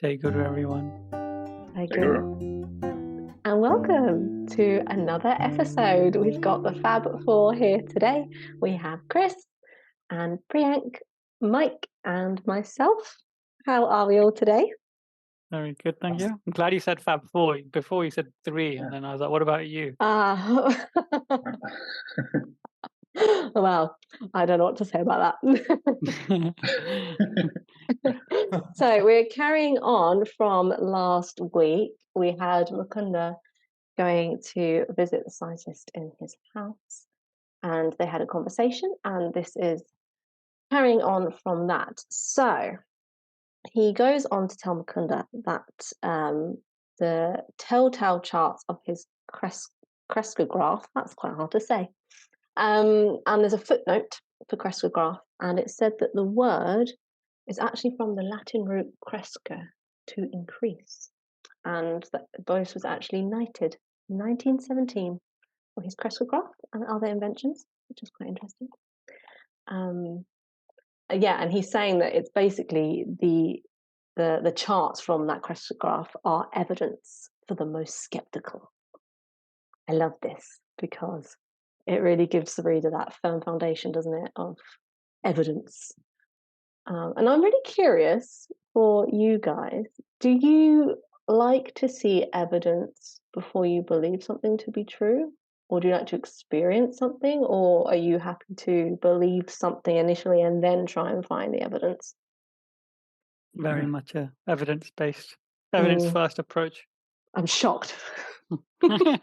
Jai Guru, everyone. Hi, Guru. And welcome to another episode. We've got the Fab Four here today. We have Chris and Priyank, Mike, and myself. How are we all today? Very good, thank you. I'm glad you said Fab Four. Before you said three, and then I was like, what about you? Well, I don't know what to say about that. So we're carrying on from last week. We had Mukunda going to visit the scientist in his house, and they had a conversation, and this is carrying on from that. So he goes on to tell Mukunda that the telltale charts of his crescograph, that's quite hard to say, and there's a footnote for crescograph, and it said that the word is actually from the Latin root cresco, to increase, and that Bose was actually knighted in 1917 for his crescograph and other inventions, which is quite interesting. Yeah, and he's saying that it's basically the charts from that crescograph are evidence for the most skeptical. I love this because it really gives the reader that firm foundation, doesn't it, of evidence. And I'm really curious for you guys, do you like to see evidence before you believe something to be true? Or do you like to experience something? Or are you happy to believe something initially and then try and find the evidence? Very much a evidence-based, evidence-first approach. I'm shocked. What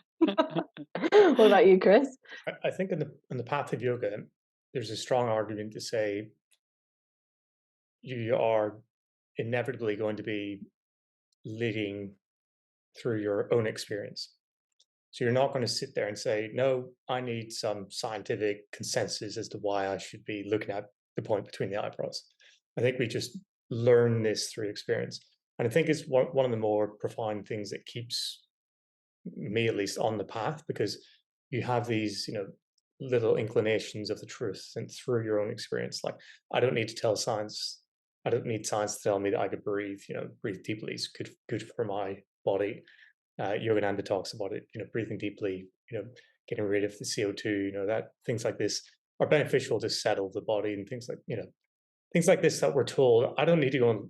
about you, Chris? I think in the path of yoga, there's a strong argument to say you are inevitably going to be leading through your own experience. So you're not going to sit there and say, no, I need some scientific consensus as to why I should be looking at the point between the eyebrows. I think we just learn this through experience. And I think it's one of the more profound things that keeps me at least on the path, because you have these, little inclinations of the truth and through your own experience. Like, I don't need to tell science. I don't need science to tell me that I could breathe. Breathe deeply is good for my body. Yogananda talks about it. Breathing deeply. Getting rid of the CO2. That things like this are beneficial to settle the body, and things like this that we're told. I don't need to go and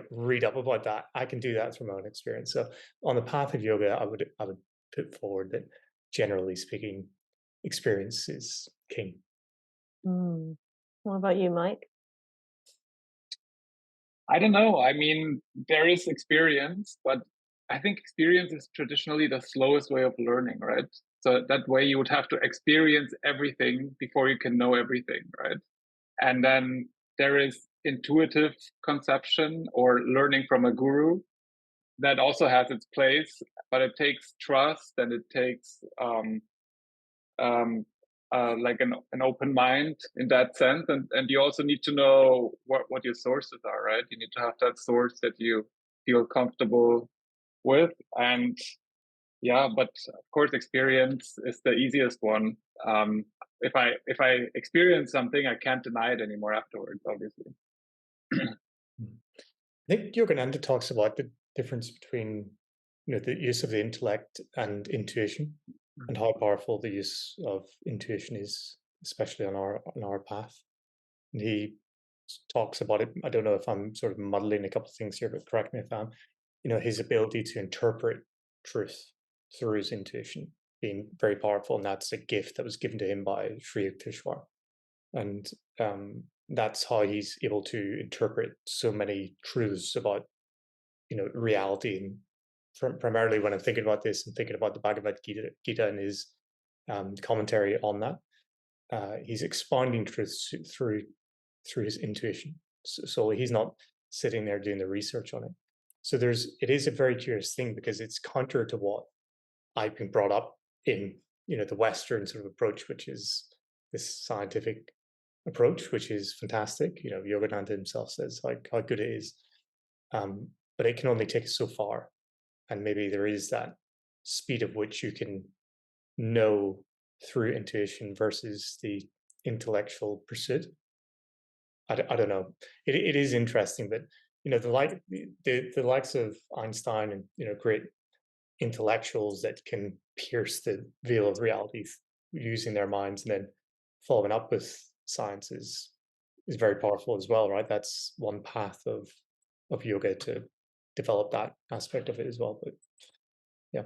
read up about that. I can do that through my own experience. So on the path of yoga, I would put forward that, generally speaking, experience is king. What about you, Mike? I don't know. I mean, there is experience, but I think experience is traditionally the slowest way of learning, right? So that way you would have to experience everything before you can know everything, right? And then there is intuitive conception or learning from a guru that also has its place, but it takes trust, and it takes like an open mind in that sense, and you also need to know what your sources are, right? You need to have that source that you feel comfortable with, and yeah, but of course experience is the easiest one. If I experience something, I can't deny it anymore afterwards, obviously. I think Yogananda talks about the difference between the use of the intellect and intuition, and how powerful the use of intuition is, especially on our path. And he talks about it. I don't know if I'm sort of muddling a couple of things here, but correct me if I'm. His ability to interpret truth through his intuition being very powerful, and that's a gift that was given to him by Sri Yukteswar. And that's how he's able to interpret so many truths about reality. And primarily when I'm thinking about this, I'm thinking about the Bhagavad Gita and his commentary on that. He's expounding truths through his intuition. So he's not sitting there doing the research on it. So it is a very curious thing, because it's counter to what I've been brought up in, the Western sort of approach, which is this scientific approach, which is fantastic. Yogananda himself says how good it is, but it can only take us so far, and maybe there is that speed of which you can know through intuition versus the intellectual pursuit. I don't know. It is interesting, but you know, the likes of Einstein and, you know, great intellectuals that can pierce the veil of reality using their minds and then following up with science is very powerful as well, right? That's one path of yoga to develop that aspect of it as well. But yeah.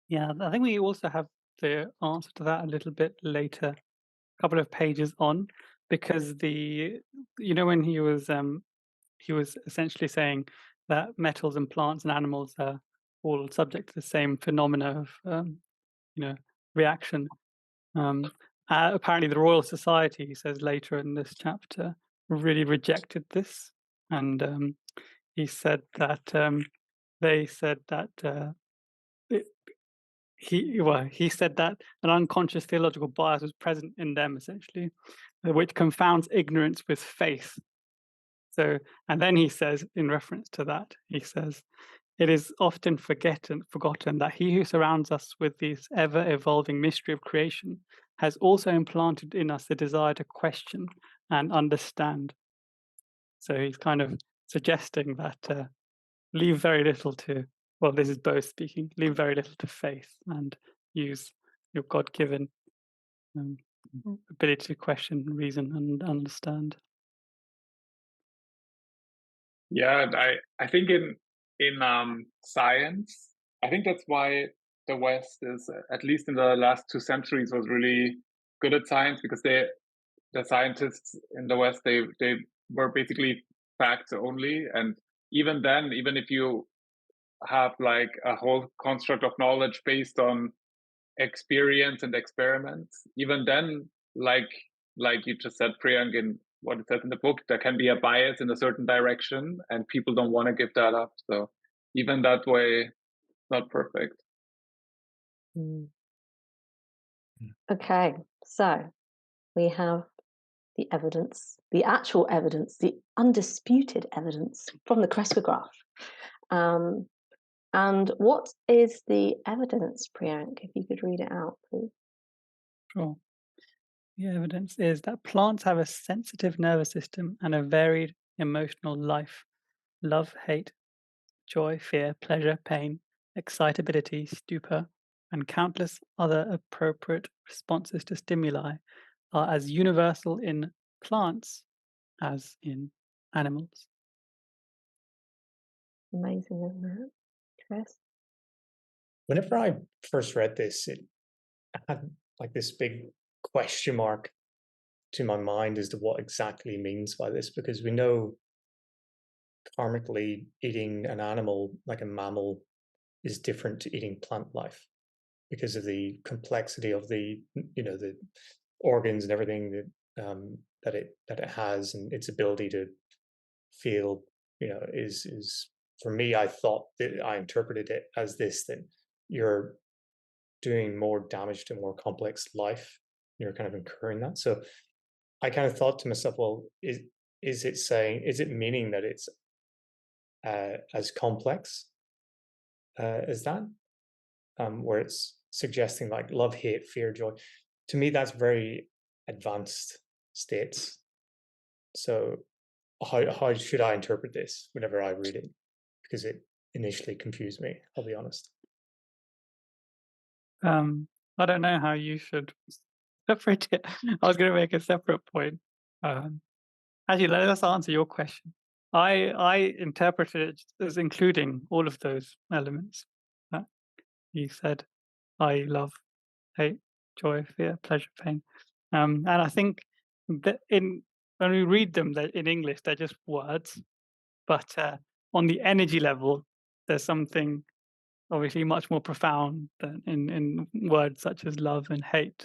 Yeah, I think we also have the answer to that a little bit later, a couple of pages on, because when he was essentially saying that metals and plants and animals are all subject to the same phenomena of reaction. Apparently, the Royal Society, he says later in this chapter, really rejected this, and he said that they said that he said that an unconscious theological bias was present in them, essentially, which confounds ignorance with faith. So, and then he says, in reference to that, he says, it is often forgotten that he who surrounds us with this ever-evolving mystery of creation has also implanted in us the desire to question and understand. So he's kind of suggesting that leave very little to, well, this is Bose speaking, leave very little to faith and use your God-given ability to question, reason, and understand. Yeah, I think in science, I think that's why the West is, at least in the last 2 centuries, was really good at science, because the scientists in the West, they were basically facts only, and even then, even if you have like a whole construct of knowledge based on experience and experiments, even then, like you just said, Priyank, in what it says in the book, there can be a bias in a certain direction, and people don't want to give that up. So even that way, not perfect. Okay, so we have the evidence, the actual evidence, the undisputed evidence from the crescograph. And what is the evidence, Priyank? If you could read it out, please. Sure. The evidence is that plants have a sensitive nervous system and a varied emotional life. Love, hate, joy, fear, pleasure, pain, excitability, stupor, and countless other appropriate responses to stimuli are as universal in plants as in animals. Amazing, isn't it, Chris? Whenever I first read this, it had like this big question mark to my mind as to what exactly means by this, because we know karmically eating an animal like a mammal is different to eating plant life because of the complexity of the the organs and everything that it has, and its ability to feel is for me, I thought that I interpreted it as this, that you're doing more damage to more complex life, you're kind of incurring that. So I kind of thought to myself, well, is it meaning that it's as complex as that, where it's suggesting like love, hate, fear, joy? To me, that's very advanced states. So how should I interpret this whenever I read it? Because it initially confused me, I'll be honest. I don't know how you should separate it. I was going to make a separate point. Actually, let us answer your question. I interpreted it as including all of those elements. You said, I love, hate, joy, fear, pleasure, pain. And I think that when we read them in English, they're just words. But on the energy level, there's something obviously much more profound than in words such as love and hate.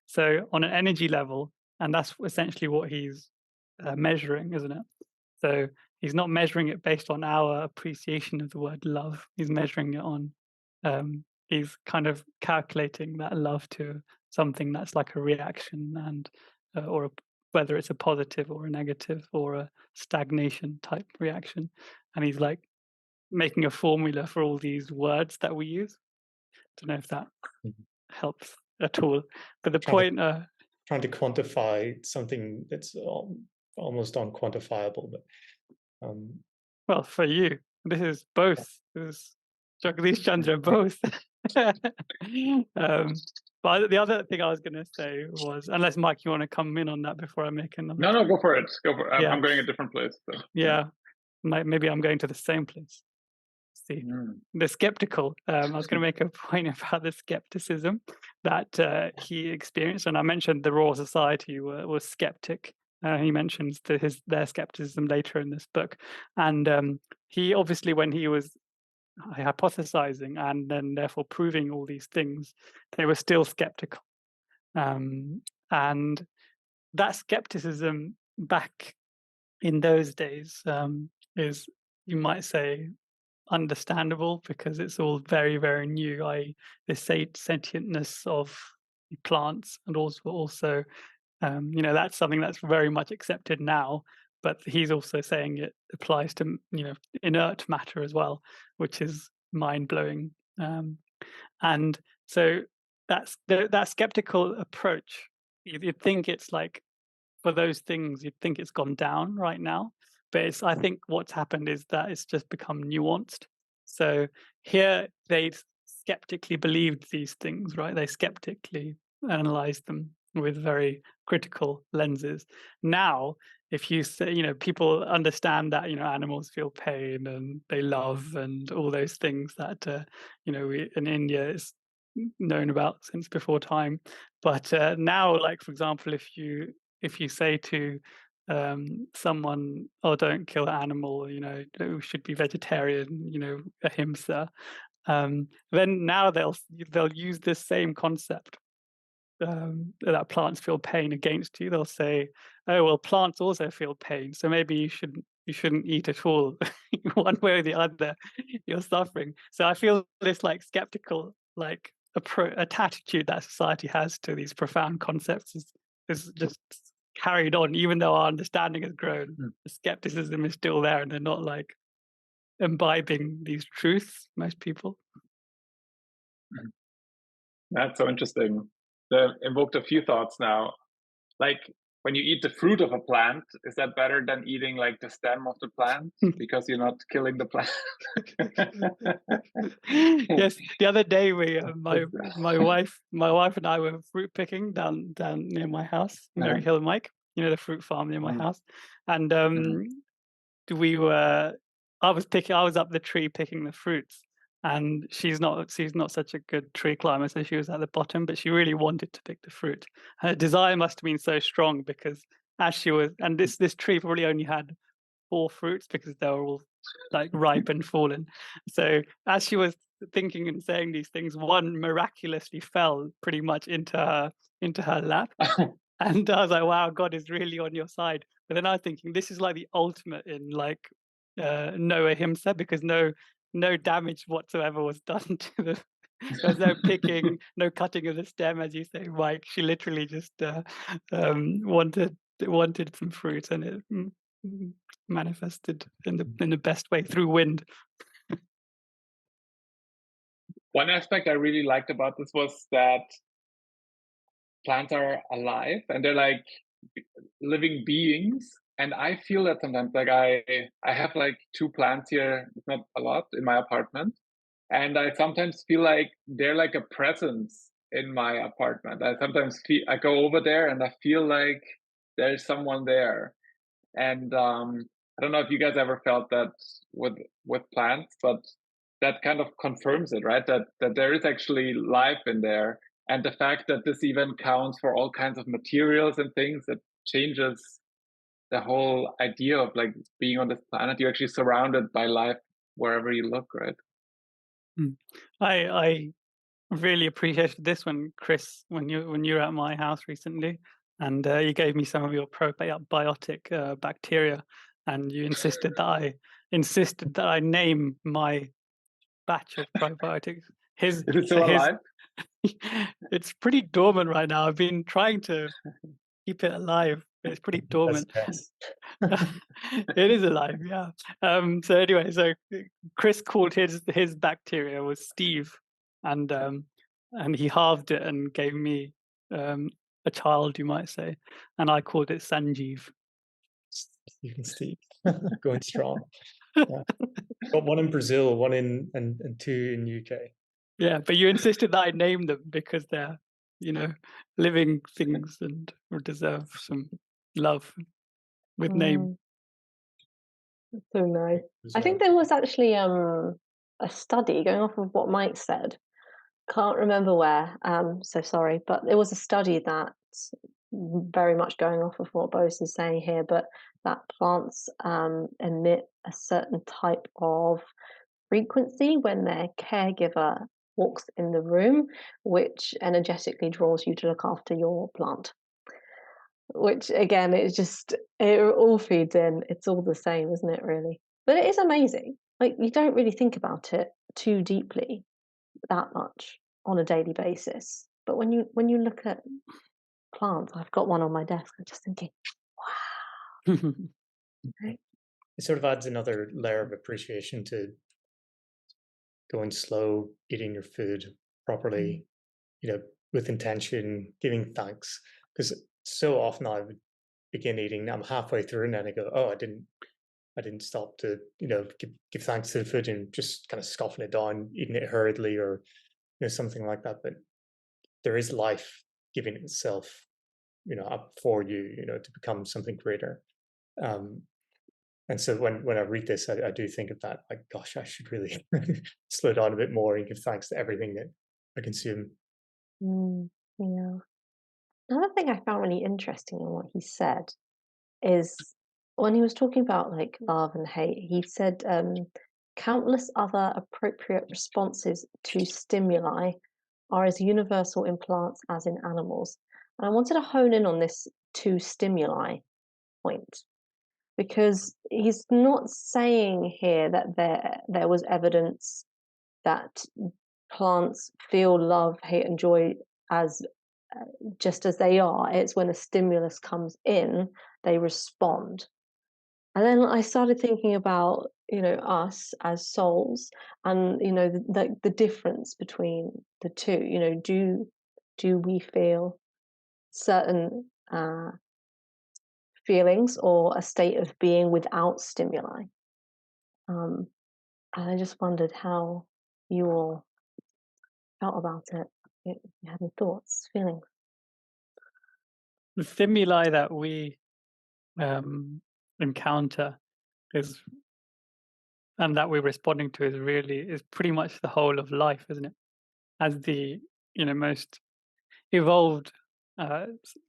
So on an energy level, and that's essentially what he's measuring, isn't it? So he's not measuring it based on our appreciation of the word love. He's measuring it on, he's kind of calculating that love to something that's like a reaction, and whether it's a positive or a negative or a stagnation type reaction. And he's like making a formula for all these words that we use. Don't know if that helps at all. But the point, trying to quantify something that's almost unquantifiable. But well, for you, this is both. This is Jagdish Chandra both. But the other thing I was going to say was, unless Mike, you want to come in on that before I make another. No, go for it. Go for it. Yeah. I'm going a different place. So. Yeah, maybe I'm going to the same place. See, the skeptical. I was going to make a point about the skepticism that he experienced, and I mentioned the Royal Society was skeptic. He mentions their skepticism later in this book, and he obviously, when he was hypothesizing and then therefore proving all these things, they were still skeptical, and that skepticism back in those days is, you might say, understandable because it's all very, very new. The sentientness of plants, and also that's something that's very much accepted now. But he's also saying it applies to inert matter as well, which is mind blowing. And so that skeptical approach. You'd think it's like, for those things, you'd think it's gone down right now. But I think what's happened is that it's just become nuanced. So here they skeptically believed these things, right? They skeptically analyzed them with very critical lenses. Now, if you say, people understand that, animals feel pain and they love and all those things that, we in India is known about since before time. But now, like, for example, if you say to someone, "Oh, don't kill an animal," we should be vegetarian, ahimsa, then now they'll use this same concept that plants feel pain against you. They'll say, "Oh, well, plants also feel pain, so maybe you shouldn't eat at all." One way or the other, you're suffering. So I feel this like skeptical attitude that society has to these profound concepts is just carried on, even though our understanding has grown. The skepticism is still there, and they're not like imbibing these truths, most people. That's so interesting. That invoked a few thoughts now. Like, when you eat the fruit of a plant, is that better than eating like the stem of the plant because you're not killing the plant? Yes, the other day my wife and I were fruit picking down near my house, Mary Hill and Mike, the fruit farm near my house, and I was up the tree picking the fruits, and she's not such a good tree climber, so she was at the bottom, but she really wanted to pick the fruit. Her desire must have been so strong because as she was, and this tree probably only had 4 fruits because they were all like ripe and fallen. So as she was thinking and saying these things, one miraculously fell pretty much into her lap. And I was like, wow, God is really on your side. But then I was thinking, this is like the ultimate in like no ahimsa, because no damage whatsoever was done to the. There's no picking, no cutting of the stem, as you say, Mike. She literally just wanted some fruit, and it manifested in the best way through wind. One aspect I really liked about this was that plants are alive and they're like living beings. And I feel that sometimes, like I have like 2 plants here, not a lot, in my apartment. And I sometimes feel like they're like a presence in my apartment. I sometimes I go over there and I feel like there's someone there. And I don't know if you guys ever felt that with plants, but that kind of confirms it, right? That there is actually life in there. And the fact that this even counts for all kinds of materials and things, that changes the whole idea of like being on this planet. You're actually surrounded by life wherever you look, right? I really appreciated this one, Chris, when you were at my house recently, and you gave me some of your probiotic bacteria, and you insisted that I name my batch of probiotics. Is it still alive? It's pretty dormant right now. I've been trying to keep it alive, but it's pretty dormant. It is alive, yeah. So anyway, Chris called his bacteria was Steve, and he halved it and gave me a child, you might say, and I called it Sanjeev. Stephen Steve, going strong. Yeah. Got one in Brazil, one in and two in UK. Yeah, but you insisted that I name them because they're, living things and deserve some love with name. So nice. I think there was actually a study, going off of what Mike said. Can't remember where. So sorry, but there was a study that's very much going off of what Bose is saying here, but that plants emit a certain type of frequency when their caregiver walks in the room, which energetically draws you to look after your plant. Which again, it all feeds in. It's all the same, isn't it, really? But it is amazing. Like, you don't really think about it too deeply that much on a daily basis. But when you look at plants, I've got one on my desk, I'm just thinking, wow. It sort of adds another layer of appreciation to going slow, eating your food properly, with intention, giving thanks. Because so often I would begin eating, I'm halfway through and then I go, oh, I didn't stop to, give thanks to the food, and just kind of scoffing it down, eating it hurriedly, or something like that. But there is life giving itself, up for you, to become something greater. And so when I read this, I do think of that, like, gosh, I should really slow down a bit more and give thanks to everything that I consume. Yeah. Another thing I found really interesting in what he said is when he was talking about like love and hate, he said countless other appropriate responses to stimuli are as universal in plants as in animals. And I wanted to hone in on this to stimuli point, because he's not saying here that there was evidence that plants feel love, hate, and joy as just as they are. It's when a stimulus comes in, they respond. And then I started thinking about, us as souls, and the difference between the two. Do we feel certain feelings or a state of being without stimuli? And I just wondered how you all felt about it. You had any thoughts, feelings? The stimuli that we encounter and that we're responding to is pretty much the whole of life, isn't it? As the most evolved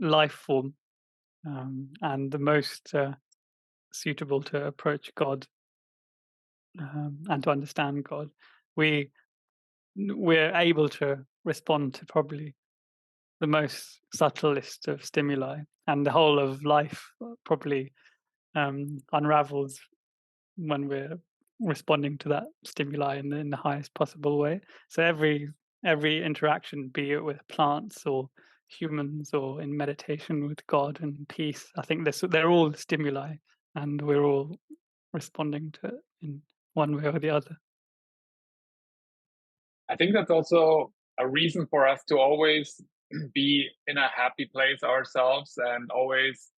life form, and the most suitable to approach God and to understand God, we're able to respond to probably the most subtlest of stimuli, and the whole of life probably unravels when we're responding to that stimuli in the highest possible way. So every interaction, be it with plants or humans or in meditation with God and peace, I think they're all stimuli, and we're all responding to it in one way or the other. I think that's also a reason for us to always be in a happy place ourselves and always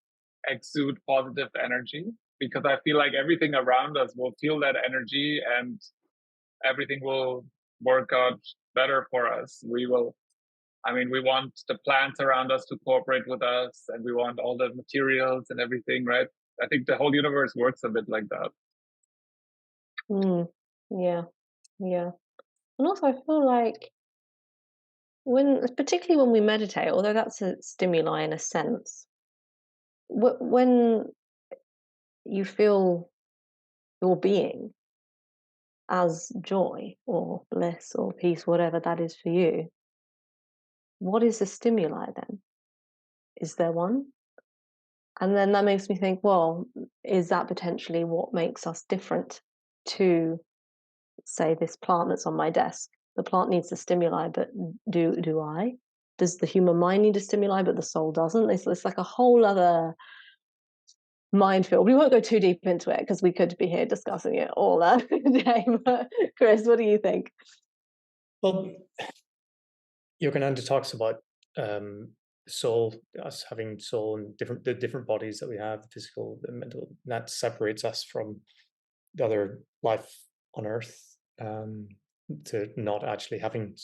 exude positive energy, because I feel like everything around us will feel that energy and everything will work out better for us. We want the plants around us to cooperate with us, and we want all the materials and everything, right? I think the whole universe works a bit like that. Yeah. And also I feel like particularly when we meditate, although that's a stimuli in a sense, when you feel your being as joy or bliss or peace, whatever that is for you, what is the stimuli then? Is there one? And then that makes me think, well, is that potentially what makes us different to, say, this plant that's on my desk? The plant needs the stimuli, but do I? Does the human mind need a stimuli, but the soul doesn't? It's like a whole other minefield. We won't go too deep into it because we could be here discussing it all day. But Chris, what do you think? Well, Yogananda talks about soul, us having soul, and the different bodies that we have, the physical, the mental, that separates us from the other life on Earth, to not actually having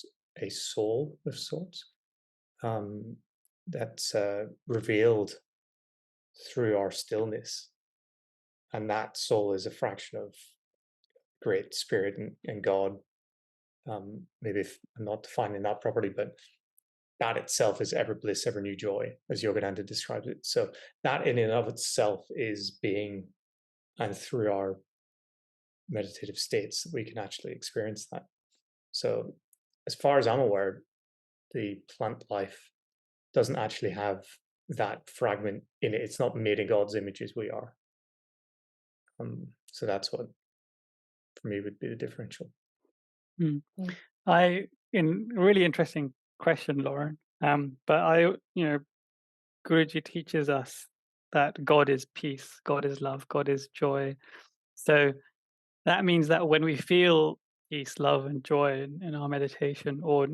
a soul of sorts, that's revealed through our stillness, and that soul is a fraction of great spirit and God. Maybe if I'm not defining that properly, but that itself is ever bliss, ever new joy, as Yogananda describes it. So that in and of itself is being, and through our meditative states, we can actually experience that. So as far as I'm aware, the plant life doesn't actually have that fragment in it. It's not made in God's image as we are. So that's what, for me, would be the differential. Really interesting question, Lauren. But Guruji teaches us that God is peace, God is love, God is joy. So that means that when we feel peace, love, and joy in our meditation, or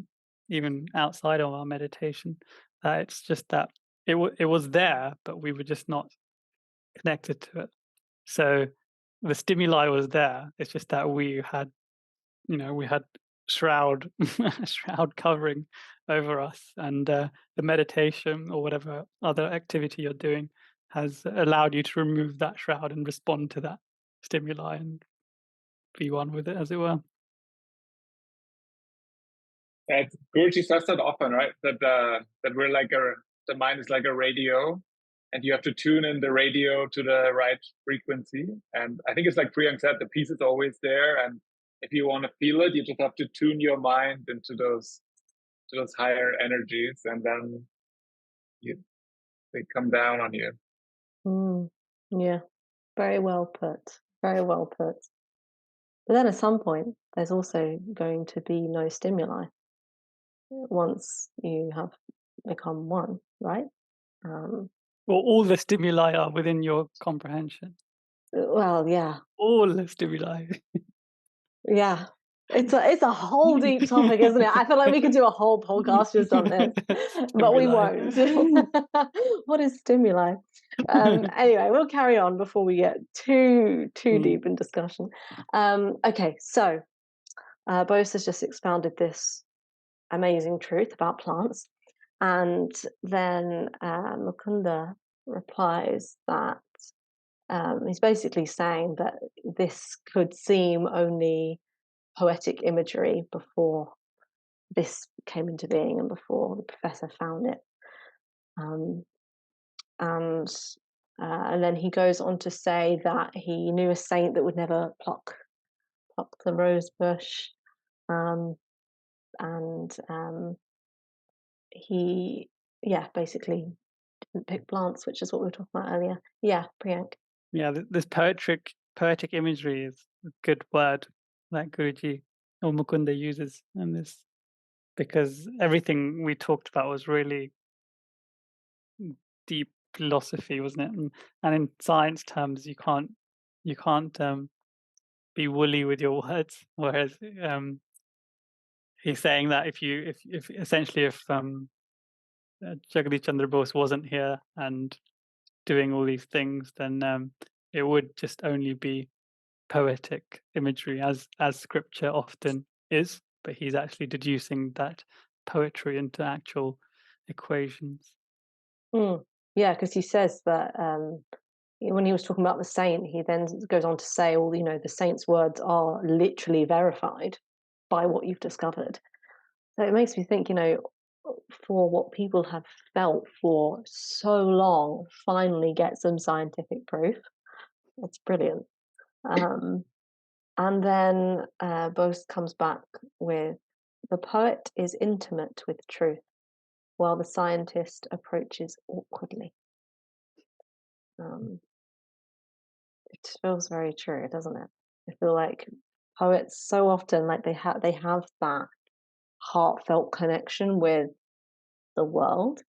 even outside of our meditation, it's just that it was there, but we were just not connected to it. So the stimuli was there. It's just that we had shroud covering over us, and the meditation or whatever other activity you're doing has allowed you to remove that shroud and respond to that stimuli and be one with it, as it were. Guruji says that often, right? That we're like the mind is like a radio, and you have to tune in the radio to the right frequency. And I think it's like Priyank said, the peace is always there, and if you want to feel it, you just have to tune your mind into those higher energies, and then they come down on you. Yeah, very well put. Very well put. But then at some point, there's also going to be no stimuli once you have become one, right? Well, all the stimuli are within your comprehension. Well, yeah. All the stimuli. Yeah. It's a whole deep topic, isn't it? I feel like we could do a whole podcast just on this, but we won't. What is stimuli? Anyway, we'll carry on before we get too deep in discussion. Okay, so Bose has just expounded this amazing truth about plants, and then Mukunda replies that he's basically saying that this could seem only poetic imagery before this came into being and before the professor found it. And then he goes on to say that he knew a saint that would never pluck the rose bush, he basically didn't pick plants, which is what we were talking about earlier. Yeah, Priyank. Yeah, this poetic imagery is a good word that Guruji or Mukunda uses in this, because everything we talked about was really deep philosophy, wasn't it? And in science terms, you can't be woolly with your words. Whereas he's saying that if Jagadish Chandra Bose wasn't here and doing all these things, then it would just only be poetic imagery, as scripture often is. But he's actually deducing that poetry into actual equations. Yeah, because he says that when he was talking about the saint, he then goes on to say, the saint's words are literally verified by what you've discovered. So it makes me think, for what people have felt for so long, finally get some scientific proof. It's brilliant. And then Bose comes back with, the poet is intimate with truth, while the scientist approaches awkwardly. It feels very true, doesn't it? I feel like poets so often, like they have that heartfelt connection with the world,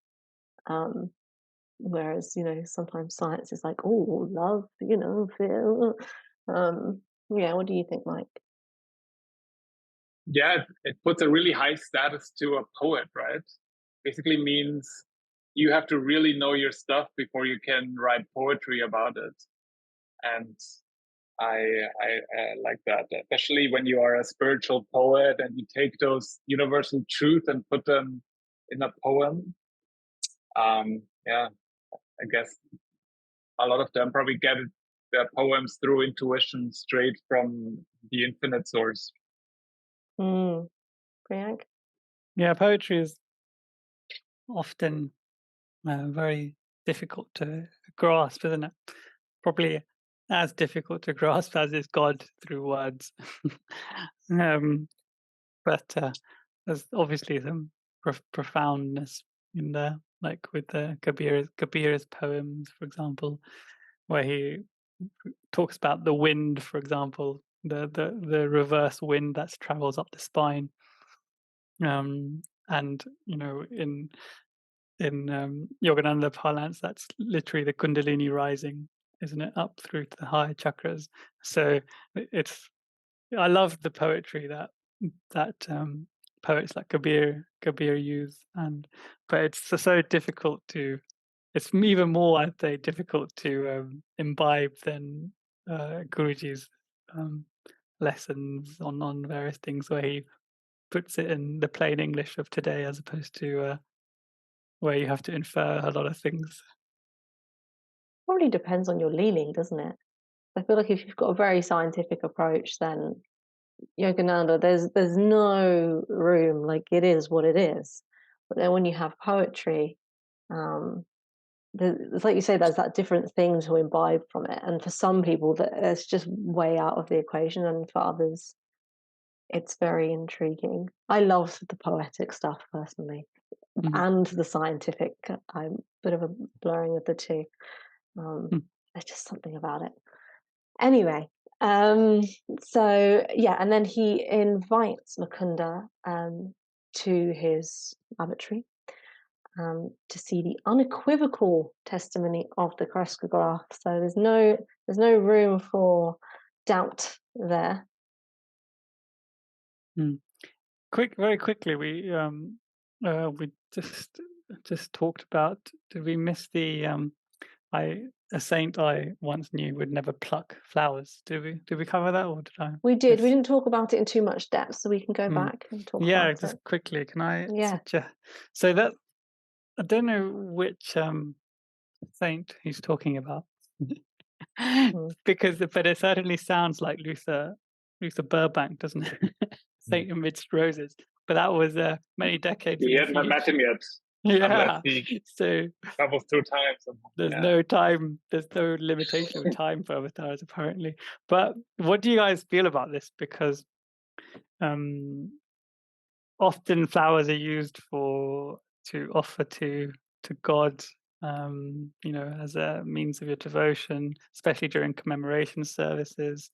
whereas sometimes science is like, oh, love, feel. What do you think, Mike? Yeah, it puts a really high status to a poet, right? Basically means you have to really know your stuff before you can write poetry about it. And I like that, especially when you are a spiritual poet and you take those universal truths and put them in a poem. Yeah, I guess a lot of them probably get their poems through intuition straight from the infinite source. Priyank? Yeah, poetry is often very difficult to grasp, isn't it? Probably as difficult to grasp as is God through words. But there's obviously some profoundness in there, like with the Kabir's poems, for example, where he talks about the wind, for example, the reverse wind that travels up the spine. And in Yogananda parlance, that's literally the Kundalini rising, isn't it, up through to the higher chakras. So I love the poetry that poets like Kabir use, but it's so difficult to. It's even more, I'd say, difficult to imbibe than Guruji's lessons on various things, where he puts it in the plain English of today, as opposed to where you have to infer a lot of things. Probably depends on your leaning, doesn't it? I feel like if you've got a very scientific approach, then Yogananda, there's no room, like it is what it is. But then when you have poetry, it's like you say, there's that different thing to imbibe from it. And for some people, that it's just way out of the equation, and for others, it's very intriguing. I love the poetic stuff personally, and the scientific. I'm a bit of a blurring of the two. There's just something about it. Anyway, so yeah, and then he invites Mukunda to his laboratory to see the unequivocal testimony of the crescograph. So there's no room for doubt there. Very quickly, we just talked about. Did we miss the a saint I once knew would never pluck flowers? Did we cover that, or did I? We did. We didn't talk about it in too much depth, so we can go back and talk about it. Just quickly. Can I? Yeah. So that I don't know which saint he's talking about, but it certainly sounds like Luther Burbank, doesn't it? Saint amidst roses. But that was many decades. We hadn't met him yet. Yeah. So travels through time. There's no time. There's no limitation of time for avatars, apparently. But what do you guys feel about this? Because often flowers are used to offer to God, as a means of your devotion, especially during commemoration services,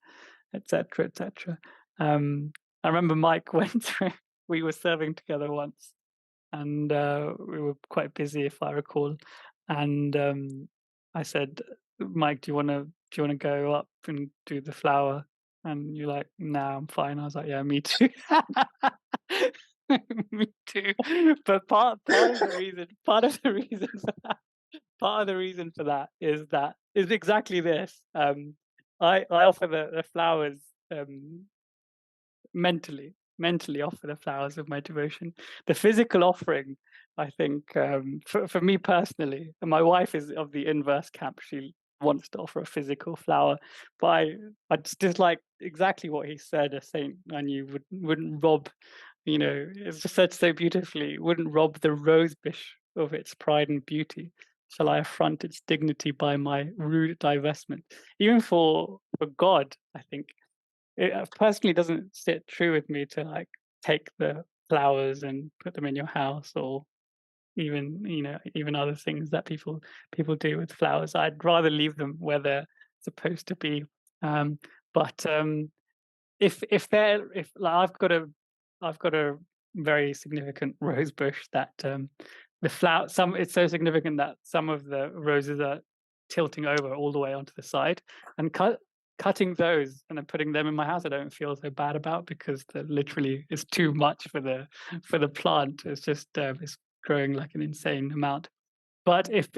etc., etc. I remember Mike went through. We were serving together once, and we were quite busy, if I recall. And I said, "Mike, do you want to go up and do the flower?" And you're like, "No, I'm fine." I was like, "Yeah, me too." Me too. But part of the reason for that is exactly this. I offer the flowers mentally offer the flowers of my devotion. The physical offering, I think, for me personally, and my wife is of the inverse camp. She wants to offer a physical flower, but I just like exactly what he said. A saint I knew wouldn't rob, it's just said so beautifully, wouldn't rob the rose bush of its pride and beauty. Shall I affront its dignity by my rude divestment? Even for God, I think it personally doesn't sit true with me to like take the flowers and put them in your house, or even other things that people do with flowers. I'd rather leave them where they're supposed to be. But if like, I've got a very significant rose bush that the flower it's so significant that some of the roses are tilting over all the way onto the side, and cutting those and then putting them in my house I don't feel so bad about, because literally it's too much for the plant. It's just it's growing like an insane amount. But if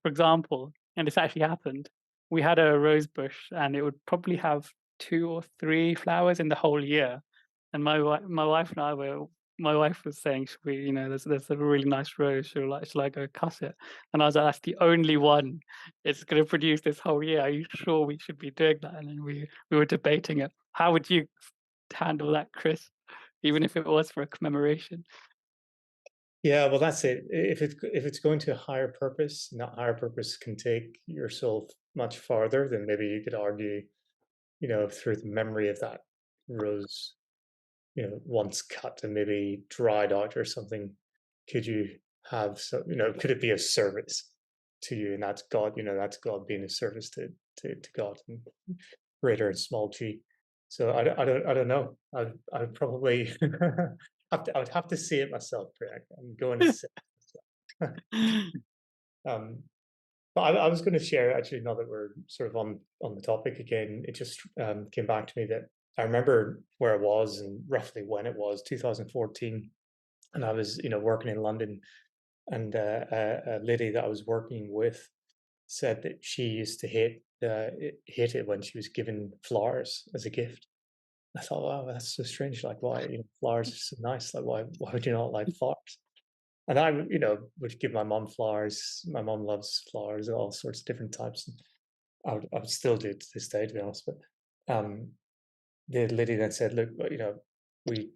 for example, and this actually happened, we had a rose bush and it would probably have 2 or 3 flowers in the whole year. And my wife and I were, my wife was saying, should we, there's a really nice rose, shall I go cut it? And I was like, that's the only one it's going to produce this whole year. Are you sure we should be doing that? And then we were debating it. How would you handle that, Chris? Even if it was for a commemoration? Yeah, well, that's it. If it's going to a higher purpose, and that higher purpose can take yourself much farther, then maybe you could argue, through the memory of that rose, once cut and maybe dried out or something, could you have could it be a service to you? And that's God, that's God being a service to God, and greater and small g. So I don't know. I'd probably I would have to see it myself, Priyanka. I'm going to see it. But I was going to share, actually, now that we're sort of on the topic again, it just came back to me that I remember where I was and roughly when it was, 2014, and I was, working in London, and a lady that I was working with said that she used to hate it when she was given flowers as a gift. I thought, wow, that's so strange. Like, why? Flowers are so nice. Like, why would you not like flowers? And I, would give my mom flowers. My mom loves flowers, all sorts of different types. And I would still do it to this day, to be honest. But the lady then said, look, we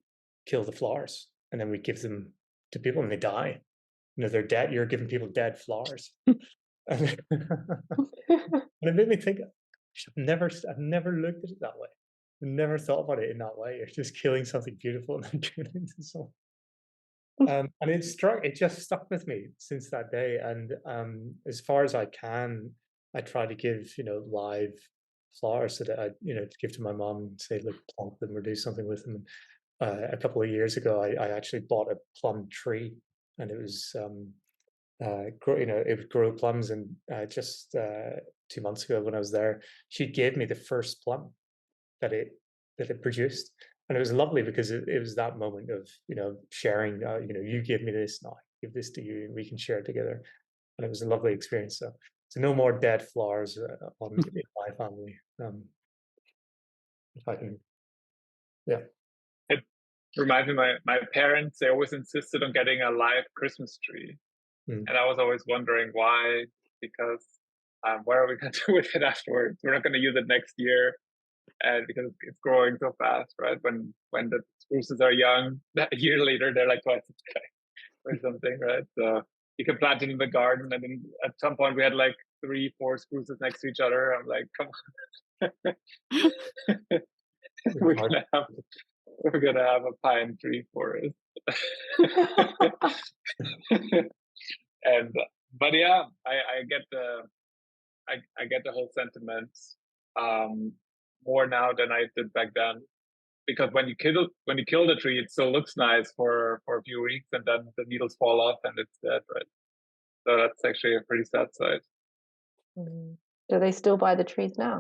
kill the flowers and then we give them to people and they die. They're dead. You're giving people dead flowers. And it made me think, I've never looked at it that way. I never thought about it in that way. You're just killing something beautiful and then turning it into something. And it just stuck with me since that day. And as far as I can, I try to give, live flowers that I, to give to my mom and say, look, plant them or do something with them. A couple of years ago, I actually bought a plum tree, and it was, it would grow plums. And just 2 months ago when I was there, she gave me the first plum that it produced. And it was lovely because it was that moment of, sharing, you give me this, now I give this to you, and we can share it together. And it was a lovely experience. So no more dead flowers in my family. If I can, yeah. It reminds me, my parents, they always insisted on getting a live Christmas tree. And I was always wondering why, because what are we going to do with it afterwards? We're not going to use it next year. And because it's growing so fast, right? When the spruces are young, a year later they're like twice as big or something, right? So you can plant it in the garden, and then at some point we had like 3-4 spruces next to each other. I'm like, come on, we're gonna have a pine tree forest. But yeah, I get the whole sentiment. More now than I did back then, because when you kill the tree, it still looks nice for a few weeks, and then the needles fall off and it's dead, right? So that's actually a pretty sad sight. Do they still buy the trees now?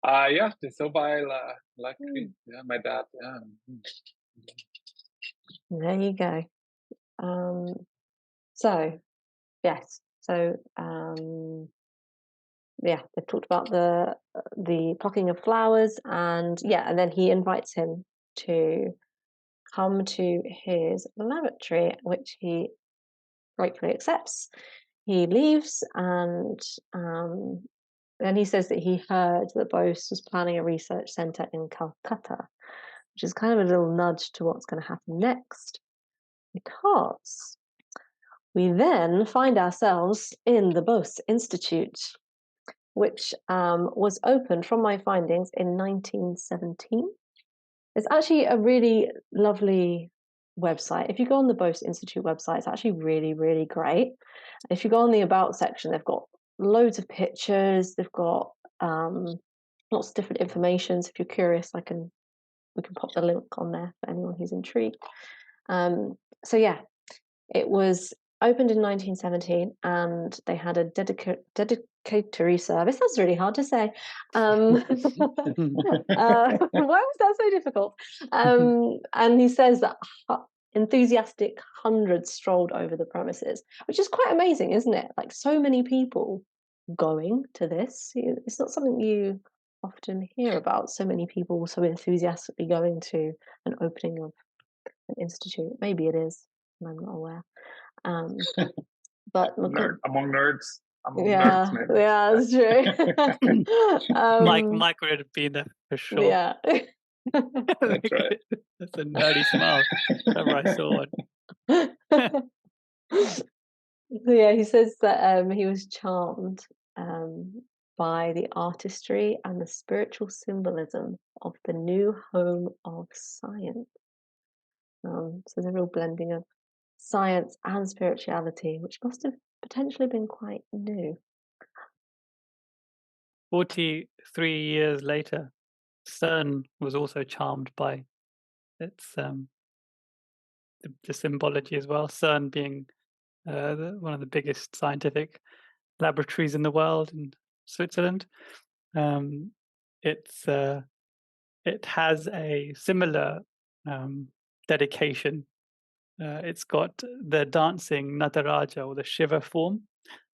Yeah, they still buy like trees. Yeah, my dad. Yeah. There you go. So yes, so yeah, they've talked about the plucking of flowers, and then he invites him to come to his lavatory, which he gratefully accepts. He leaves, and then he says that he heard that Bose was planning a research centre in Calcutta, which is kind of a little nudge to what's going to happen next, because we then find ourselves in the Bose Institute, which was opened, from my findings, in 1917. It's actually a really lovely website. If you go on the Bose Institute website, it's actually really, really great. If you go on the About section, they've got loads of pictures. They've got lots of different information. So if you're curious, we can pop the link on there for anyone who's intrigued. So yeah, it was opened in 1917, and they had a dedicatory service. That's really hard to say. Why was that so difficult? And he says that enthusiastic hundreds strolled over the premises, which is quite amazing, isn't it? Like, so many people going to this. It's not something you often hear about, so many people so enthusiastically going to an opening of an institute. Maybe it is, and I'm not aware. But among nerds. Yeah, Maybe. yeah, that's true. Mike would have been there for sure. Yeah. That's right. That's a nerdy smile. Whenever I saw one. So yeah, he says that he was charmed by the artistry and the spiritual symbolism of the new home of science. So there's a real blending of science and spirituality, which must have potentially been quite new. 43 years later, CERN was also charmed by its the symbology as well. CERN being one of the biggest scientific laboratories in the world in Switzerland. It has a similar dedication. It's got the dancing Nataraja, or the Shiva form,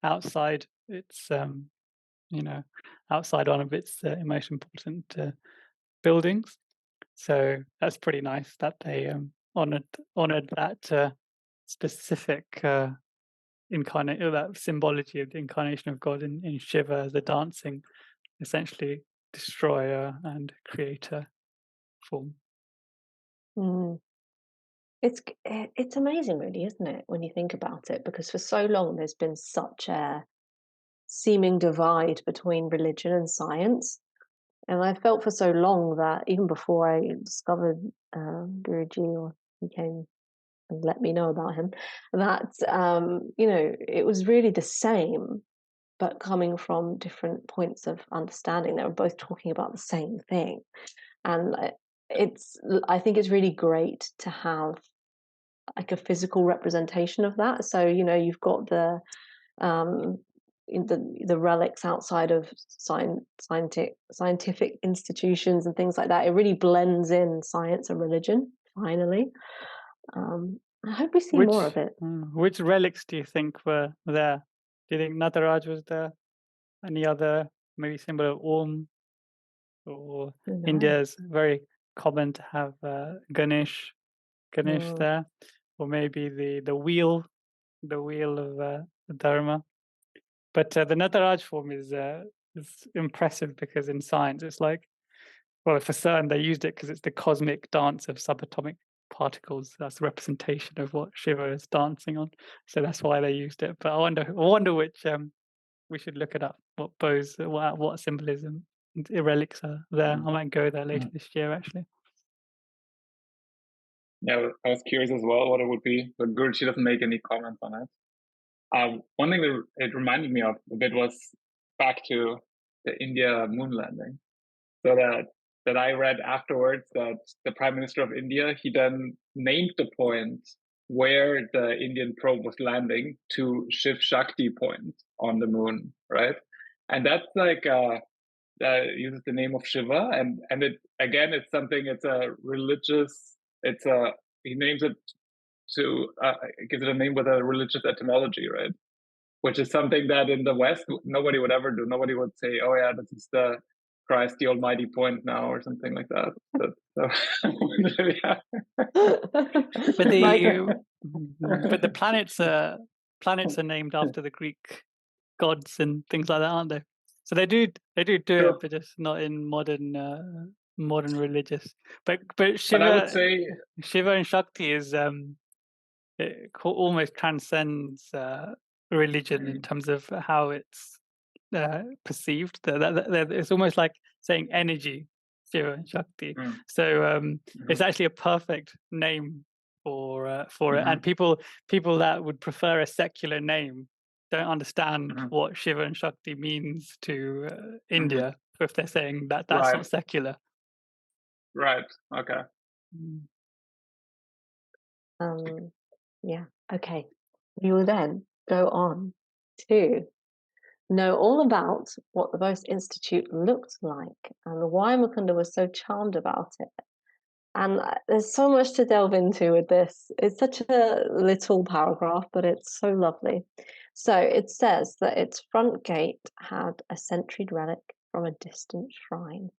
outside its outside one of its most important buildings. So that's pretty nice that they honored that specific that symbology of the incarnation of God in Shiva, the dancing, essentially destroyer and creator form. It's amazing, really, isn't it, when you think about it? Because for so long there's been such a seeming divide between religion and science, and I felt for so long that even before I discovered Guruji, or he came and let me know about him, that it was really the same, but coming from different points of understanding. They were both talking about the same thing, and I think it's really great to have like a physical representation of that. So you've got the relics outside of scientific institutions and things like that. It really blends in science and religion. Finally, I hope we see more of it. Which relics do you think were there? Do you think Nataraj was there? Any other maybe symbol of Om? Or India is very common to have Ganesh there, or maybe the wheel of Dharma. But the Nataraj form is impressive because in science it's like, well, for CERN they used it because it's the cosmic dance of subatomic particles. That's the representation of what Shiva is dancing on. So that's why they used it. But I wonder which we should look it up. What Bose, what symbolism relics are there. I might go there later this year, actually. Yeah, I was curious as well what it would be, but Guruji doesn't make any comments on it. One thing that it reminded me of a bit was back to the India moon landing. So that I read afterwards that the Prime Minister of India, he then named the point where the Indian probe was landing to Shiv Shakti Point on the moon, right? And that's like uses the name of Shiva, and it again, it's something. It's a religious. He names it to gives it a name with a religious etymology, right? Which is something that in the West nobody would ever do. Nobody would say, "Oh yeah, this is the Christ, the Almighty Point now," or something like that. But the planets are named after the Greek gods and things like that, aren't they? So they do sure. It, but just not in modern religious. But Shiva, I would say Shiva and Shakti is it almost transcends religion in terms of how it's perceived. It's almost like saying energy, Shiva and Shakti. So it's actually a perfect name for it. And people that would prefer a secular name don't understand what Shiva and Shakti means to India if they're saying that's right. Not secular. Right. Okay. Yeah. Okay. We will then go on to know all about what the Bose Institute looked like and why Mukunda was so charmed about it. there's so much to delve into with this. It's such a little paragraph, but it's so lovely. So it says that its front gate had a centuried relic from a distant shrine.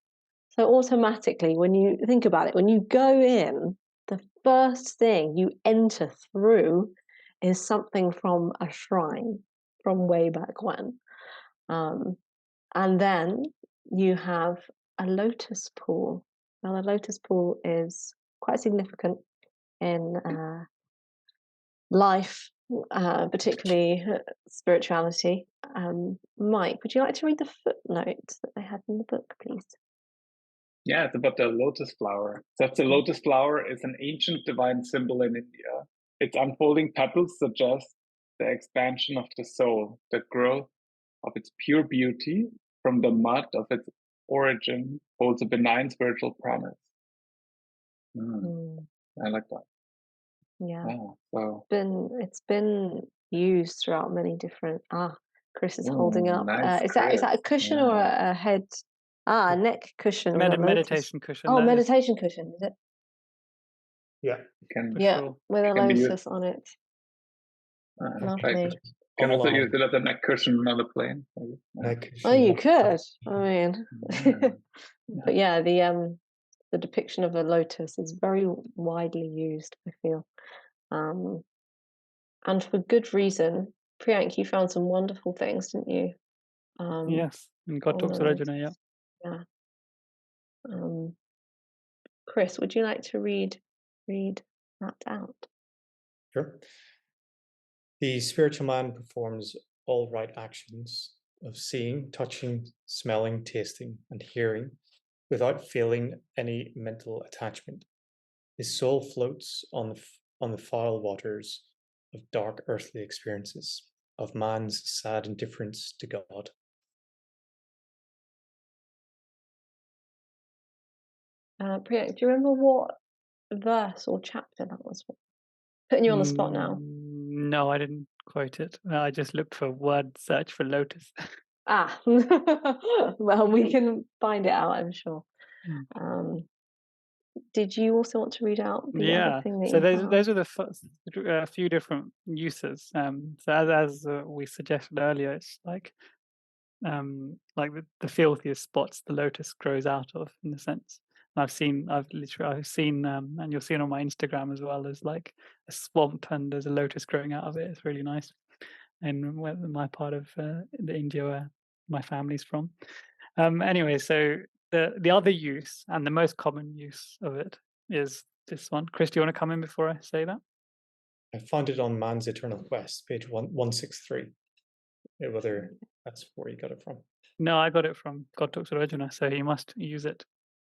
So automatically, when you think about it, when you go in, the first thing you enter through is something from a shrine from way back when. And then you have a lotus pool. Now, the lotus pool is quite significant in life, particularly spirituality. Mike, would you like to read the footnotes that they had in the book, please? Yeah, it's about the lotus flower. So the lotus flower is an ancient divine symbol in India. Its unfolding petals suggest the expansion of the soul, the growth of its pure beauty from the mud of its origin holds a benign spiritual promise. I like that. Yeah. So It's been used throughout many different. Chris is holding up. nice, Is that a cushion or a head? A neck cushion. With a meditation cushion. Oh, meditation cushion, is it? Yeah. Sure. With a lotus on it. Lovely. Can also use it as a neck cushion on a plane. Oh, you could. I mean, but yeah, the depiction of a lotus is very widely used, I feel, and for good reason. Priyank, you found some wonderful things, didn't you? Yes, and God talks to Rajana, yeah. Chris, would you like to read that out? Sure. The spiritual man performs all right actions of seeing, touching, smelling, tasting, and hearing without feeling any mental attachment. His soul floats on the foul waters of dark earthly experiences, of man's sad indifference to God. Priya, do you remember what verse or chapter that was? Putting you on the spot now. No, I didn't quote it. I just looked for word search for lotus. Well, we can find it out, I'm sure. Did you also want to read out the other thing that so you found? those are a few different uses. So as we suggested earlier, it's like the filthiest spots the lotus grows out of, in a sense. And I've seen, and you'll see it on my Instagram as well. There's like a swamp and there's a lotus growing out of it. It's really nice. And my part of the India where my family's from. Anyway, so the other use and the most common use of it is this one. Chris, do you want to come in before I say that? I found it on Man's Eternal Quest, page 163. Whether that's where you got it from. No, I got it from God Talks to Arjuna, so he must use it.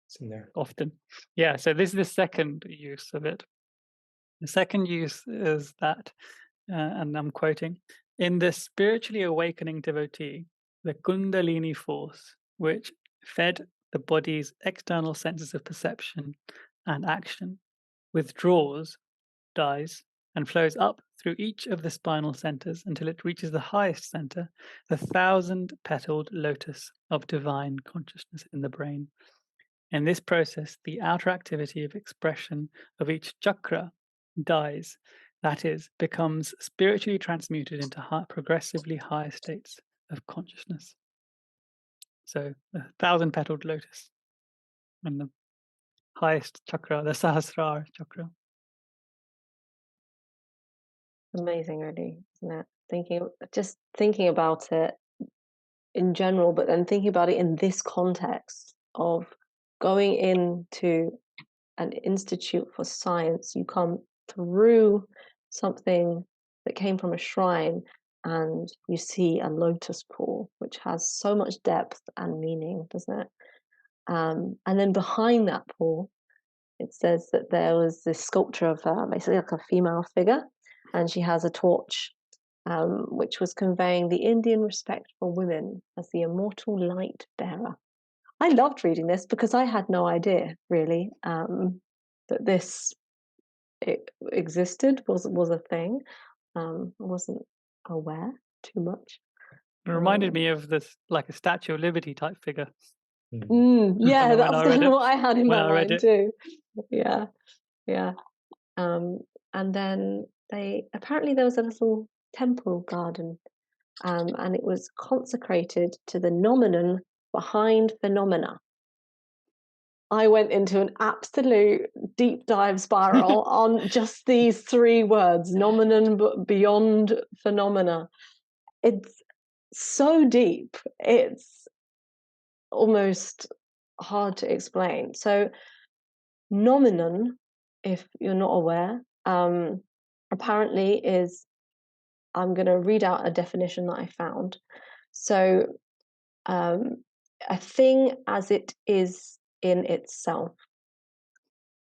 It's in there often. Yeah, so this is the second use of it. The second use is that, and I'm quoting, in the spiritually awakening devotee, the Kundalini force, which fed the body's external senses of perception and action, withdraws, dies, and flows up through each of the spinal centers until it reaches the highest center, the 1,000-petaled lotus of divine consciousness in the brain. In this process, the outer activity of expression of each chakra dies, that is, becomes spiritually transmuted into progressively higher states of consciousness. So, the 1,000-petaled lotus and the highest chakra, the Sahasrara chakra. Amazing, really, isn't it? Just thinking about it in general, but then thinking about it in this context of going into an institute for science. You come through something that came from a shrine and you see a lotus pool, which has so much depth and meaning, doesn't it? And then behind that pool, it says that there was this sculpture of basically like a female figure, and she has a torch, which was conveying the Indian respect for women as the immortal light bearer. I loved reading this because I had no idea, really, that this existed, was a thing. I wasn't aware too much. It reminded me of this, like a Statue of Liberty type figure. Yeah, that's kind of what I had in my mind too. Yeah, yeah. And then there was a little temple garden, and it was consecrated to the nomenon behind phenomena. I went into an absolute deep dive spiral on just these 3 words, nomenon beyond phenomena. It's so deep, it's almost hard to explain. So nomenon, if you're not aware, apparently is, I'm going to read out a definition that I found. So a thing as it is in itself,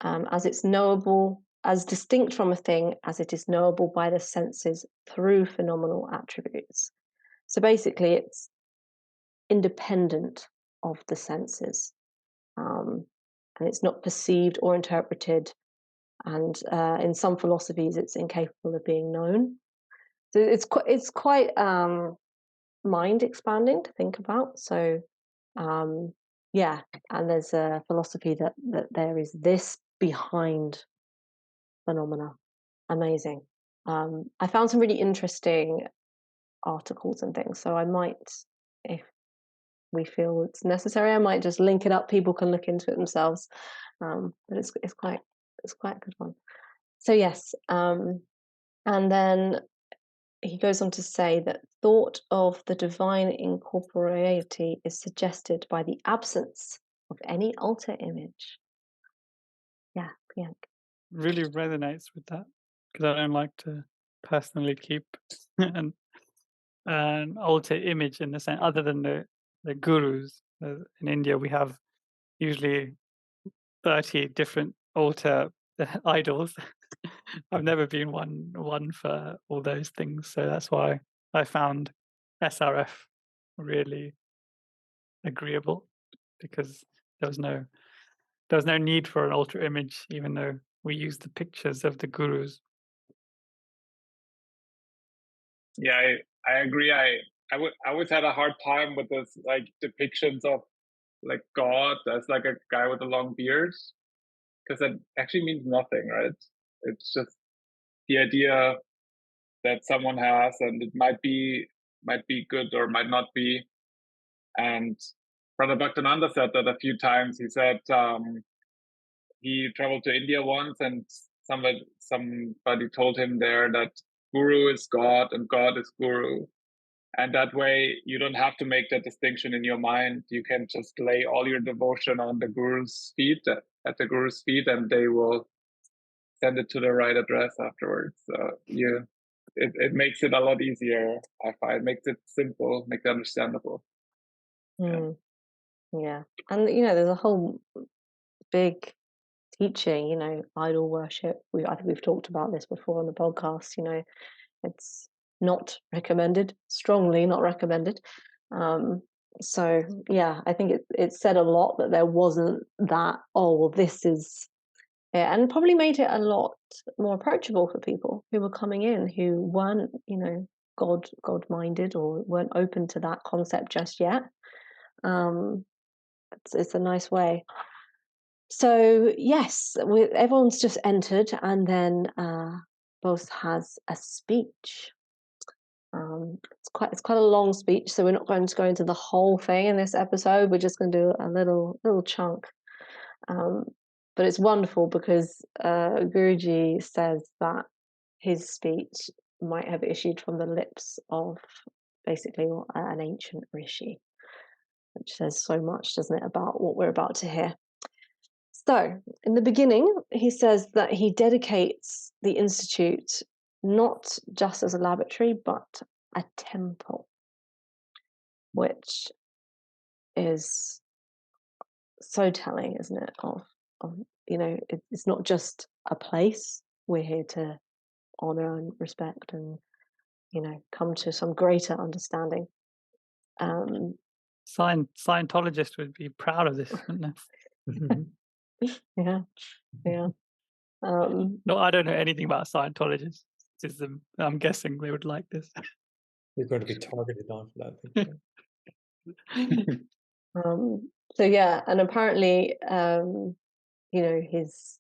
as it's knowable, as distinct from a thing as it is knowable by the senses through phenomenal attributes. So basically it's independent of the senses, and it's not perceived or interpreted, and in some philosophies it's incapable of being known. So it's quite mind expanding to think about. So yeah, and there's a philosophy that there is this behind phenomena. Amazing. I found some really interesting articles and things, so I might, if we feel it's necessary, I might just link it up. People can look into it themselves, but it's quite a good one. So yes, and then he goes on to say that thought of the divine incorporeality is suggested by the absence of any alter image. Yeah, yeah. Really resonates with that, because I don't like to personally keep an alter image in the sense, other than the gurus. In India, we have usually 30 different altar idols. I've never been one for all those things, so that's why I found SRF really agreeable, because there was no need for an alter image, even though we use the pictures of the gurus. Yeah, I agree. I always had a hard time with this, like, depictions of like God as like a guy with a long beard, because that actually means nothing, right? It's just the idea that someone has, and it might be good or might not be. And Brother Bhaktananda said that a few times. He said he traveled to India once, and somebody told him there that Guru is God and God is Guru. And that way, you don't have to make that distinction in your mind. You can just lay all your devotion on the Guru's feet, at the Guru's feet, and they will send it to the right address afterwards. It makes it a lot easier. I find it makes it simple, makes it understandable. Yeah, and there's a whole big teaching, idol worship. I think we've talked about this before on the podcast. It's not recommended, strongly not recommended. So yeah, I think it said a lot that there wasn't that, oh well, this is it, and probably made it a lot more approachable for people who were coming in who weren't God minded, or weren't open to that concept just yet. It's a nice way. So yes, everyone's just entered, and then Bose has a speech. It's quite a long speech, so we're not going to go into the whole thing in this episode. We're just going to do a little chunk. But it's wonderful because Guruji says that his speech might have issued from the lips of basically an ancient rishi, which says so much, doesn't it, about what we're about to hear. So, in the beginning, he says that he dedicates the Institute not just as a laboratory, but a temple, which is so telling, isn't it? Of it's not just a place. We're here to honor and respect, and come to some greater understanding. Scientologists would be proud of this, wouldn't they? Yeah. No, I don't know anything about Scientologists. I'm guessing they would like this. You're going to be targeted on for that. So yeah, and apparently his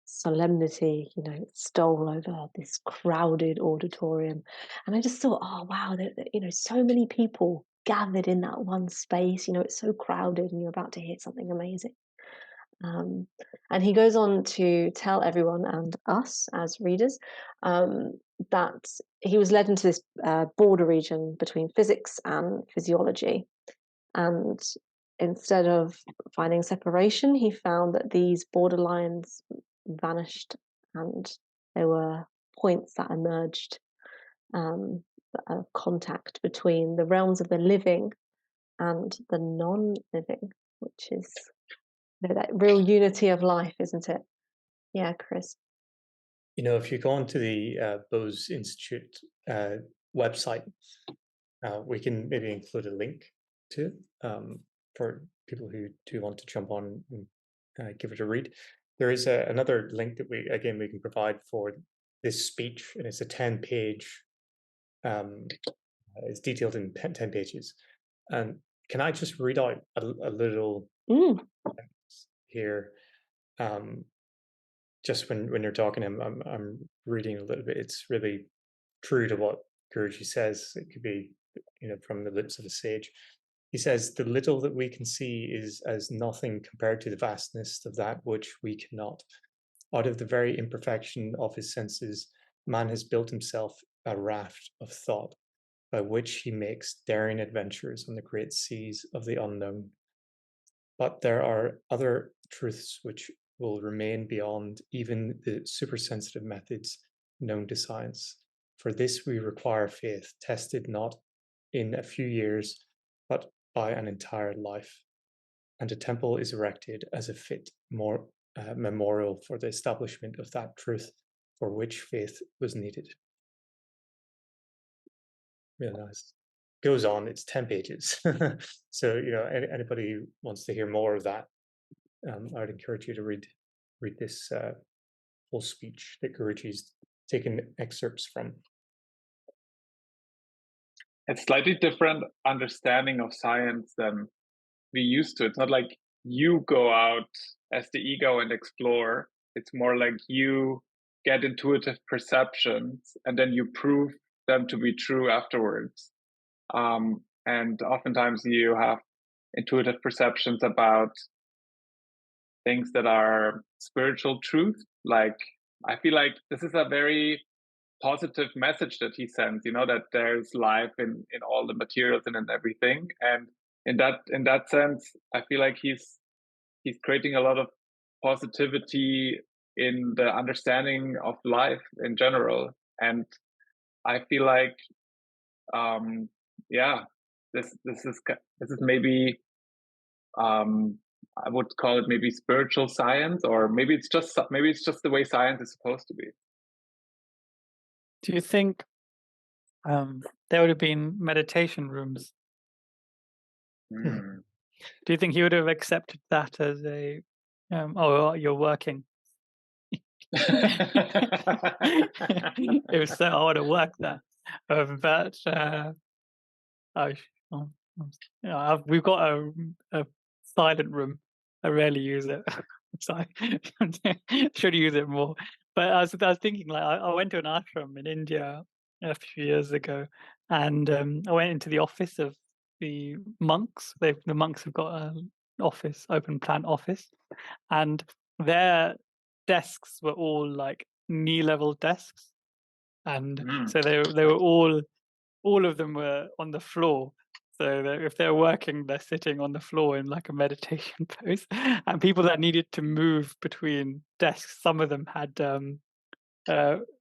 solemnity, stole over this crowded auditorium. And I just thought, oh, wow, so many people gathered in that one space. It's so crowded and you're about to hear something amazing. And he goes on to tell everyone and us as readers that he was led into this border region between physics and physiology. And instead of finding separation, he found that these borderlines vanished and there were points that emerged, a contact between the realms of the living and the non-living, which is that real unity of life, isn't it? Yeah, Chris. If you go onto the Bose Institute website, we can maybe include a link to it for people who do want to jump on and give it a read. There is another link that we can provide for this speech, and it's a 10-page. It's detailed in 10 pages. And can I just read out a little here? Just when you're talking to him, I'm reading a little bit. It's really true to what Guruji says. It could be, from the lips of a sage. He says, "The little that we can see is as nothing compared to the vastness of that which we cannot. Out of the very imperfection of his senses, man has built himself a raft of thought, by which he makes daring adventures on the great seas of the unknown. But there are other truths which will remain beyond even the supersensitive methods known to science. For this we require faith, tested not in a few years, but by an entire life. And a temple is erected as a fit memorial for the establishment of that truth for which faith was needed." Really nice. Goes on, it's 10 pages. So, anybody who wants to hear more of that, I would encourage you to read this whole speech that Guruji's taken excerpts from. It's slightly different understanding of science than we used to. It's not like you go out as the ego and explore. It's more like you get intuitive perceptions and then you prove them to be true afterwards. And oftentimes you have intuitive perceptions about things that are spiritual truth. Like, I feel like this is a very positive message that he sends, that there's life in all the materials and in everything. And in that sense, I feel like he's creating a lot of positivity in the understanding of life in general. And I feel like, this is maybe, I would call it maybe spiritual science, or maybe it's just the way science is supposed to be. Do you think there would have been meditation rooms? Mm. Do you think he would have accepted that as a, you're working? It was so hard to work there. But we've got a silent room. I rarely use it. So I should use it more. But I was thinking, like, I went to an ashram in India a few years ago, and I went into the office of the monks. The monks have got an office, open plan office, and their desks were all like knee-level desks, and so they were all of them were on the floor. So if they're working, they're sitting on the floor in like a meditation pose. And people that needed to move between desks, some of them had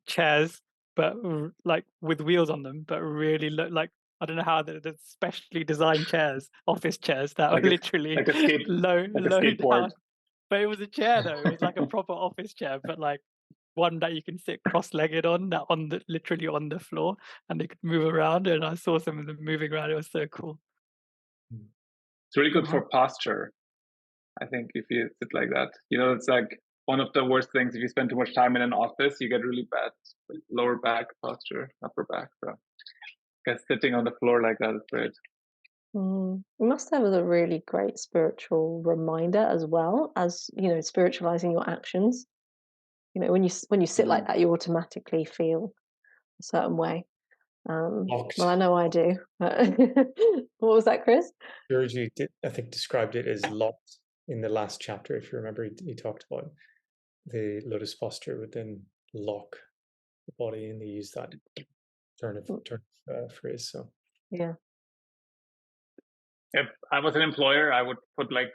chairs, but like with wheels on them, but really look like, I don't know how the specially designed chairs, office chairs that like were literally low down. But it was a chair though. It was like a proper office chair, but like one that you can sit cross-legged on, that literally on the floor, and they could move around. And I saw some of them moving around. It was so cool. It's really good for posture. I think if you sit like that, it's like one of the worst things. If you spend too much time in an office, you get really bad lower back posture, upper back. So I guess sitting on the floor like that is great. You must have a really great spiritual reminder as well as, spiritualizing your actions. When you sit like that, you automatically feel a certain way. Locked. Well, I know I do. But what was that, Chris? Guruji I think, described it as locked in the last chapter. If you remember, he talked about the lotus posture would then lock the body, and they use that turn of phrase. So Yeah. If I was an employer, I would put like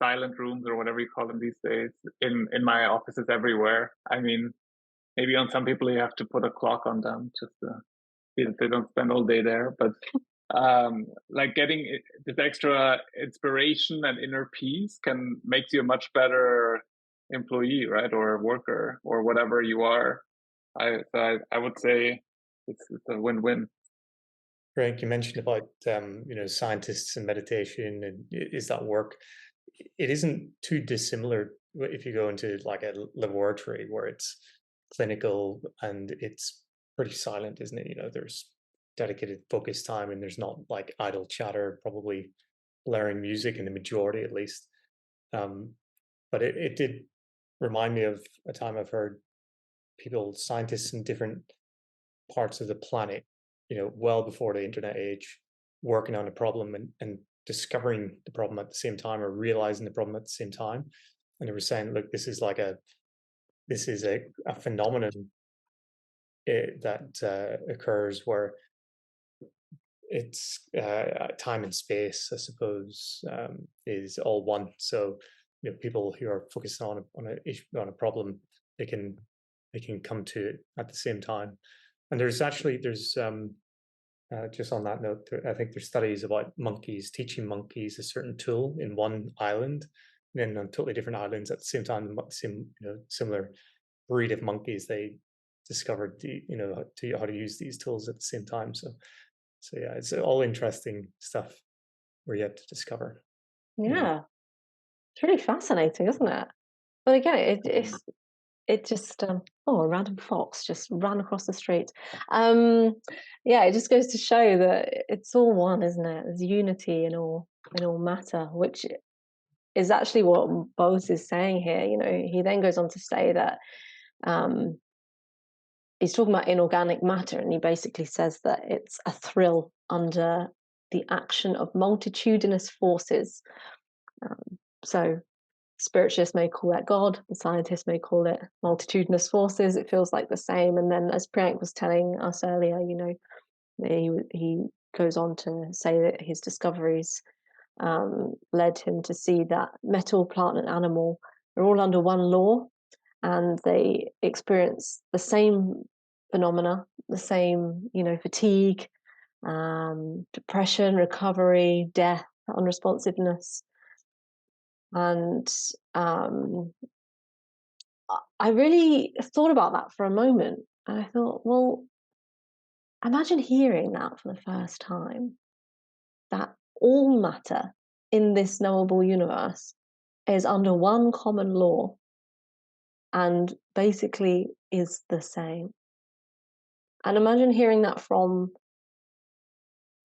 silent rooms or whatever you call them these days in my offices everywhere. I mean, maybe on some people you have to put a clock on them just to see that they don't spend all day there. But like getting this extra inspiration and inner peace can make you a much better employee, right, or worker or whatever you are. I would say it's a win-win. Frank, you mentioned about scientists and meditation, and is that work? It isn't too dissimilar if you go into like a laboratory where it's clinical and it's pretty silent, isn't it? There's dedicated focus time, and there's not like idle chatter, probably blaring music in the majority at least. But it did remind me of a time I've heard scientists in different parts of the planet, well before the internet age, working on a problem and discovering the problem at the same time, or realizing the problem at the same time. And they were saying, look, this is a phenomenon that occurs where it's time and space, I suppose, is all one. So people who are focused on a problem, they can come to it at the same time. And there's just on that note, I think there's studies about monkeys, teaching monkeys a certain tool in one island, and then on totally different islands at the same time, similar breed of monkeys, they discovered how to use these tools at the same time. So yeah, it's all interesting stuff we're yet to discover. Yeah. It's really fascinating, isn't it? But again, it just a random fox just ran across the street. Yeah, it just goes to show that it's all one, isn't it? There's unity in all matter, which is actually what Bose is saying here. He then goes on to say that he's talking about inorganic matter, and he basically says that it's a thrill under the action of multitudinous forces. So spiritualists may call that God, the scientists may call it multitudinous forces. It feels like the same. And then, as Priyank was telling us earlier, he goes on to say that his discoveries led him to see that metal, plant, and animal are all under one law, and they experience the same phenomena, the same, fatigue, depression, recovery, death, unresponsiveness. And I really thought about that for a moment, and I thought, well, imagine hearing that for the first time, that all matter in this knowable universe is under one common law and basically is the same. And imagine hearing that from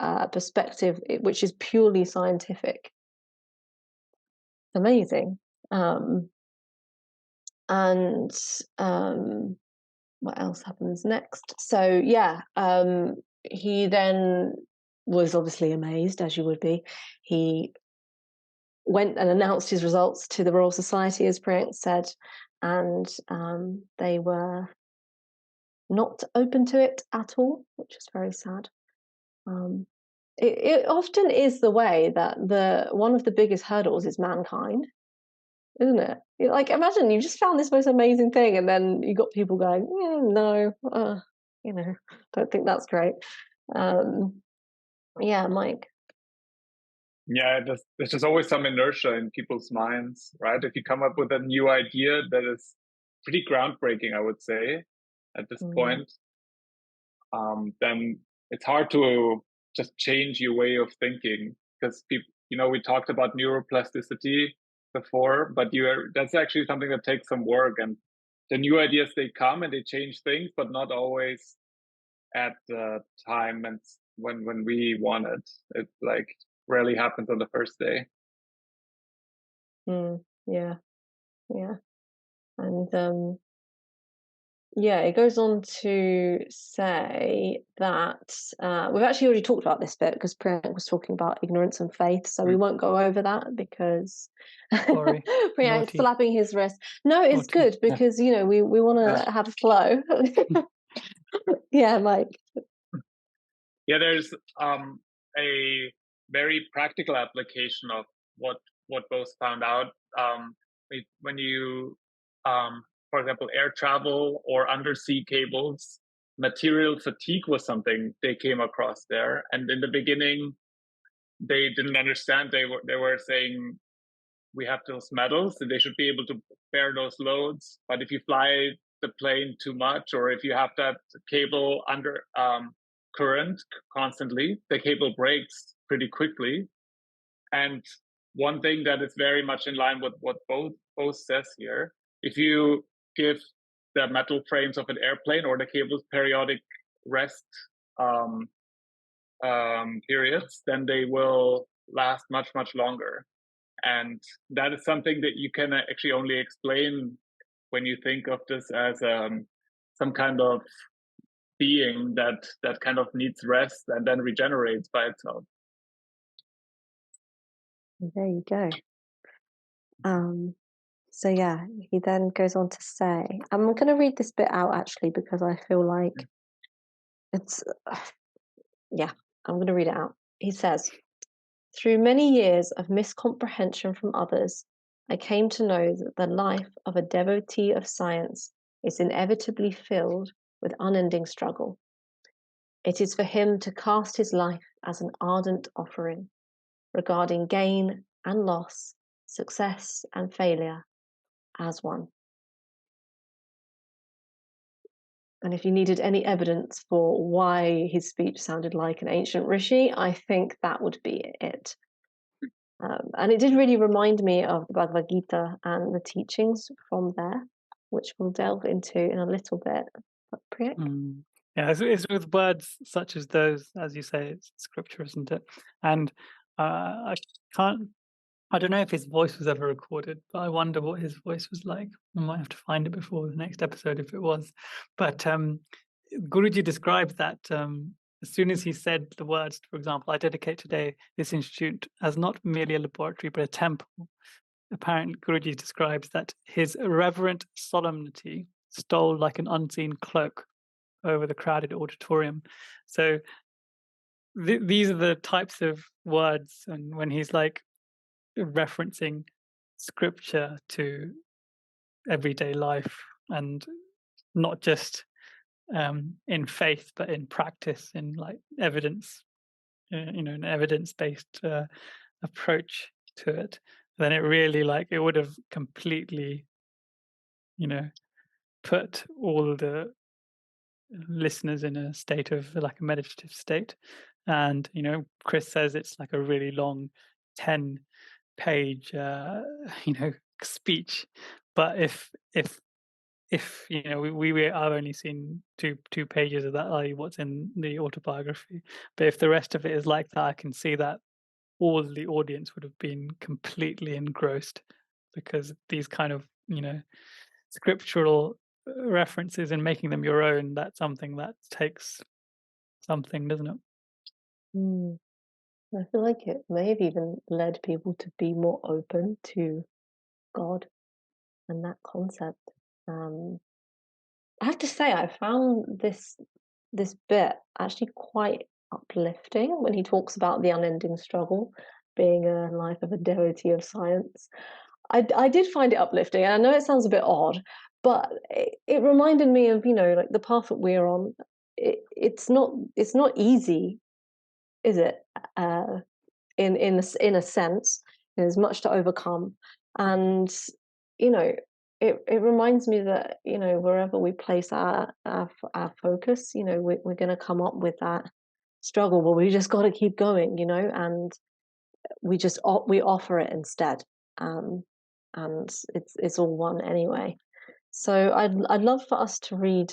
a perspective which is purely scientific. Amazing. And what else happens next? So yeah, he then was obviously amazed, as you would be. He went and announced his results to the Royal Society, as Priyank said, and they were not open to it at all, which is very sad. It often is the way that one of the biggest hurdles is mankind, isn't it? Like, imagine you just found this most amazing thing, and then you got people going, no, don't think that's great. Yeah, Mike. Yeah, there's just always some inertia in people's minds, right? If you come up with a new idea that is pretty groundbreaking, I would say, at this point, then it's hard to just change your way of thinking, because people, we talked about neuroplasticity before, but that's actually something that takes some work, and the new ideas, they come and they change things, but not always at the time and when we want it. It like rarely happens on the first day. Yeah, and yeah, it goes on to say that we've actually already talked about this bit because Priyank was talking about ignorance and faith, so we won't go over that because Sorry. Priyank's Naughty. slapping his wrist. No, it's Naughty. good because we want to have a flow. Yeah, Mike. Yeah, there's a very practical application of what Bose found out. When you for example, air travel or undersea cables, material fatigue was something they came across there. And in the beginning, they didn't understand. They were saying we have those metals, and they should be able to bear those loads. But if you fly the plane too much, or if you have that cable under current constantly, the cable breaks pretty quickly. And one thing that is very much in line with what Bose says here, if you give the metal frames of an airplane or the cables periodic rest periods, then they will last much, much longer. And that is something that you can actually only explain when you think of this as some kind of being that kind of needs rest and then regenerates by itself. There you go. So yeah, he then goes on to say, I'm going to read this bit out actually because I feel like it's, yeah, I'm going to read it out. He says, through many years of miscomprehension from others, I came to know that the life of a devotee of science is inevitably filled with unending struggle. It is for him to cast his life as an ardent offering, regarding gain and loss, success and failure as one. And if you needed any evidence for why his speech sounded like an ancient rishi, I think that would be it. And it did really remind me of the Bhagavad Gita and the teachings from there, which we'll delve into in a little bit. But Priyank? Yeah, it's with words such as those, as you say, it's scripture, isn't it? And I don't know if his voice was ever recorded, but I wonder what his voice was like. I might have to find it before the next episode if it was. But Guruji describes that as soon as he said the words, for example, I dedicate today this institute as not merely a laboratory, but a temple. Apparently, Guruji describes that his reverent solemnity stole like an unseen cloak over the crowded auditorium. So these are the types of words, and when he's like referencing scripture to everyday life, and not just in faith, but in practice, in like evidence, an evidence-based approach to it, then it really it would have completely, put all the listeners in a state of like a meditative state. And Chris says it's like a really long 10-page speech, but if I've only seen two pages of that, i.e. what's in the autobiography, but if the rest of it is like that, I can see that all the audience would have been completely engrossed, because these kind of scriptural references and making them your own, that's something that takes something, doesn't it? I feel like it may have even led people to be more open to God and that concept. I have to say, I found this bit actually quite uplifting when he talks about the unending struggle being a life of a devotee of science. I did find it uplifting, and I know it sounds a bit odd, but it reminded me of like the path that we're on. It's not easy, is it? In a sense, there's much to overcome, and it reminds me that wherever we place our focus, we're going to come up with that struggle, but we just got to keep going, and we offer it instead, and it's all one anyway. So I'd love for us to read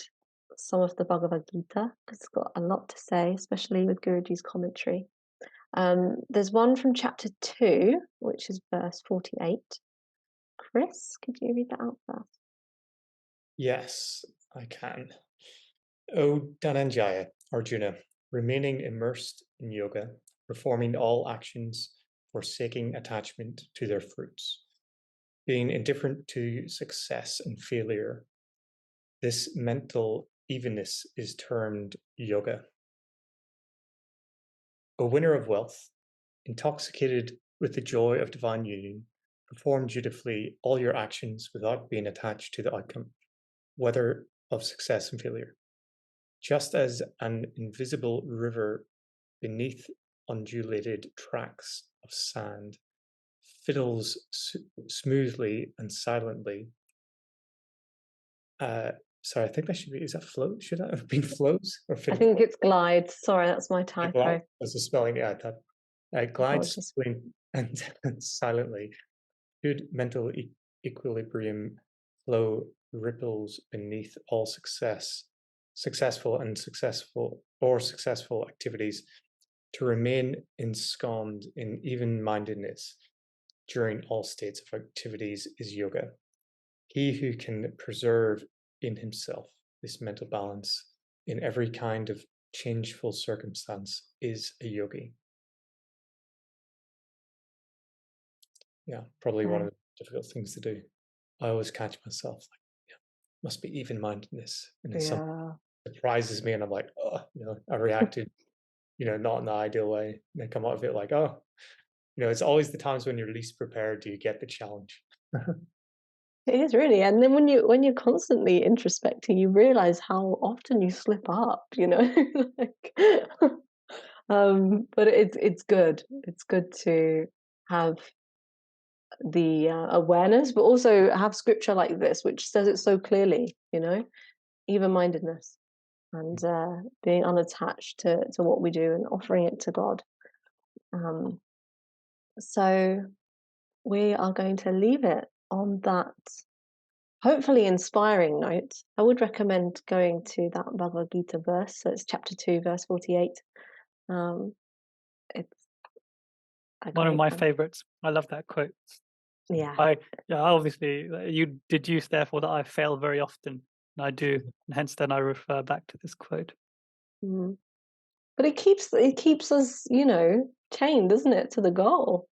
some of the Bhagavad Gita, because it's got a lot to say, especially with Guruji's commentary. There's one from chapter 2, which is verse 48. Chris, could you read that out first? Yes, I can. O Dhananjaya, Arjuna, remaining immersed in yoga, performing all actions, forsaking attachment to their fruits, being indifferent to success and failure, this mental evenness is termed yoga. A winner of wealth, intoxicated with the joy of divine union, perform dutifully all your actions without being attached to the outcome, whether of success and failure. Just as an invisible river beneath undulated tracts of sand fiddles smoothly and silently. Sorry, I think that should be, is that flow? Should that have been flows? Or I think it's glide. Sorry, that's my typo. That's the spelling, yeah. Glides smoothly and silently. Should mental equilibrium flow ripples beneath all successful activities, to remain ensconced in even-mindedness during all states of activities is yoga. He who can preserve in himself this mental balance in every kind of changeful circumstance is a yogi. Yeah, probably one of the difficult things to do. I always catch myself like, yeah, must be even-mindedness, and then something surprises me, and I'm like, oh, I reacted, not in the ideal way, and I come out of it like, oh, it's always the times when you're least prepared do you get the challenge. It is really, and then when you're constantly introspecting, you realize how often you slip up, but it's good. It's good to have the awareness, but also have scripture like this, which says it so clearly, even-mindedness and being unattached to what we do and offering it to God. So we are going to leave it on that hopefully inspiring note. I would recommend going to that Bhagavad Gita verse. So it's chapter 2, verse 48. It's one of my favorites. I love that quote. Yeah. Obviously you deduce therefore that I fail very often, and I do, and hence then I refer back to this quote. But it keeps us, chained, doesn't it, to the goal?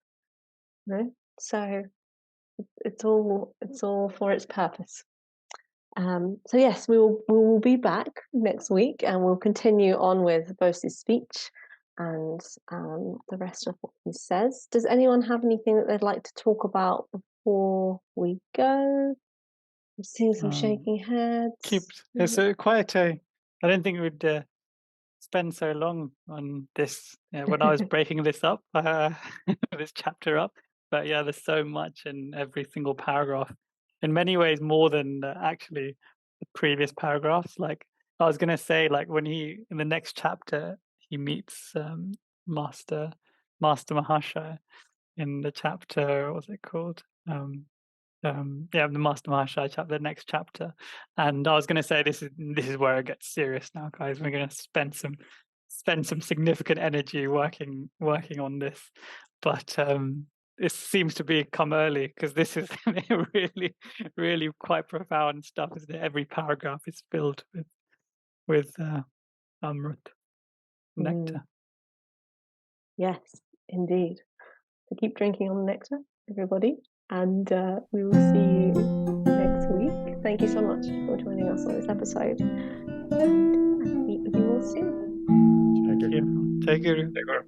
So it's all for its purpose. So yes, we will be back next week, and we'll continue on with Bose's speech and the rest of what he says. Does anyone have anything that they'd like to talk about before we go? I'm seeing some shaking heads. It's quite I don't think we'd spend so long on this when I was breaking this up, this chapter up. But yeah, there's so much in every single paragraph. In many ways, more than actually the previous paragraphs. Like I was gonna say, like when in the next chapter he meets Master Mahashaya in the chapter. What's it called? The Master Mahashaya chapter, the next chapter. And I was going to say this is where it gets serious now, guys. We're going to spend some significant energy working on this, but it seems to be come early, because this is really, really quite profound stuff, isn't it? Every paragraph is filled with Amrit, nectar. Yes, indeed. So keep drinking on the nectar, everybody, and we will see you next week. Thank you so much for joining us on this episode, and I'll meet with you all soon. Take care.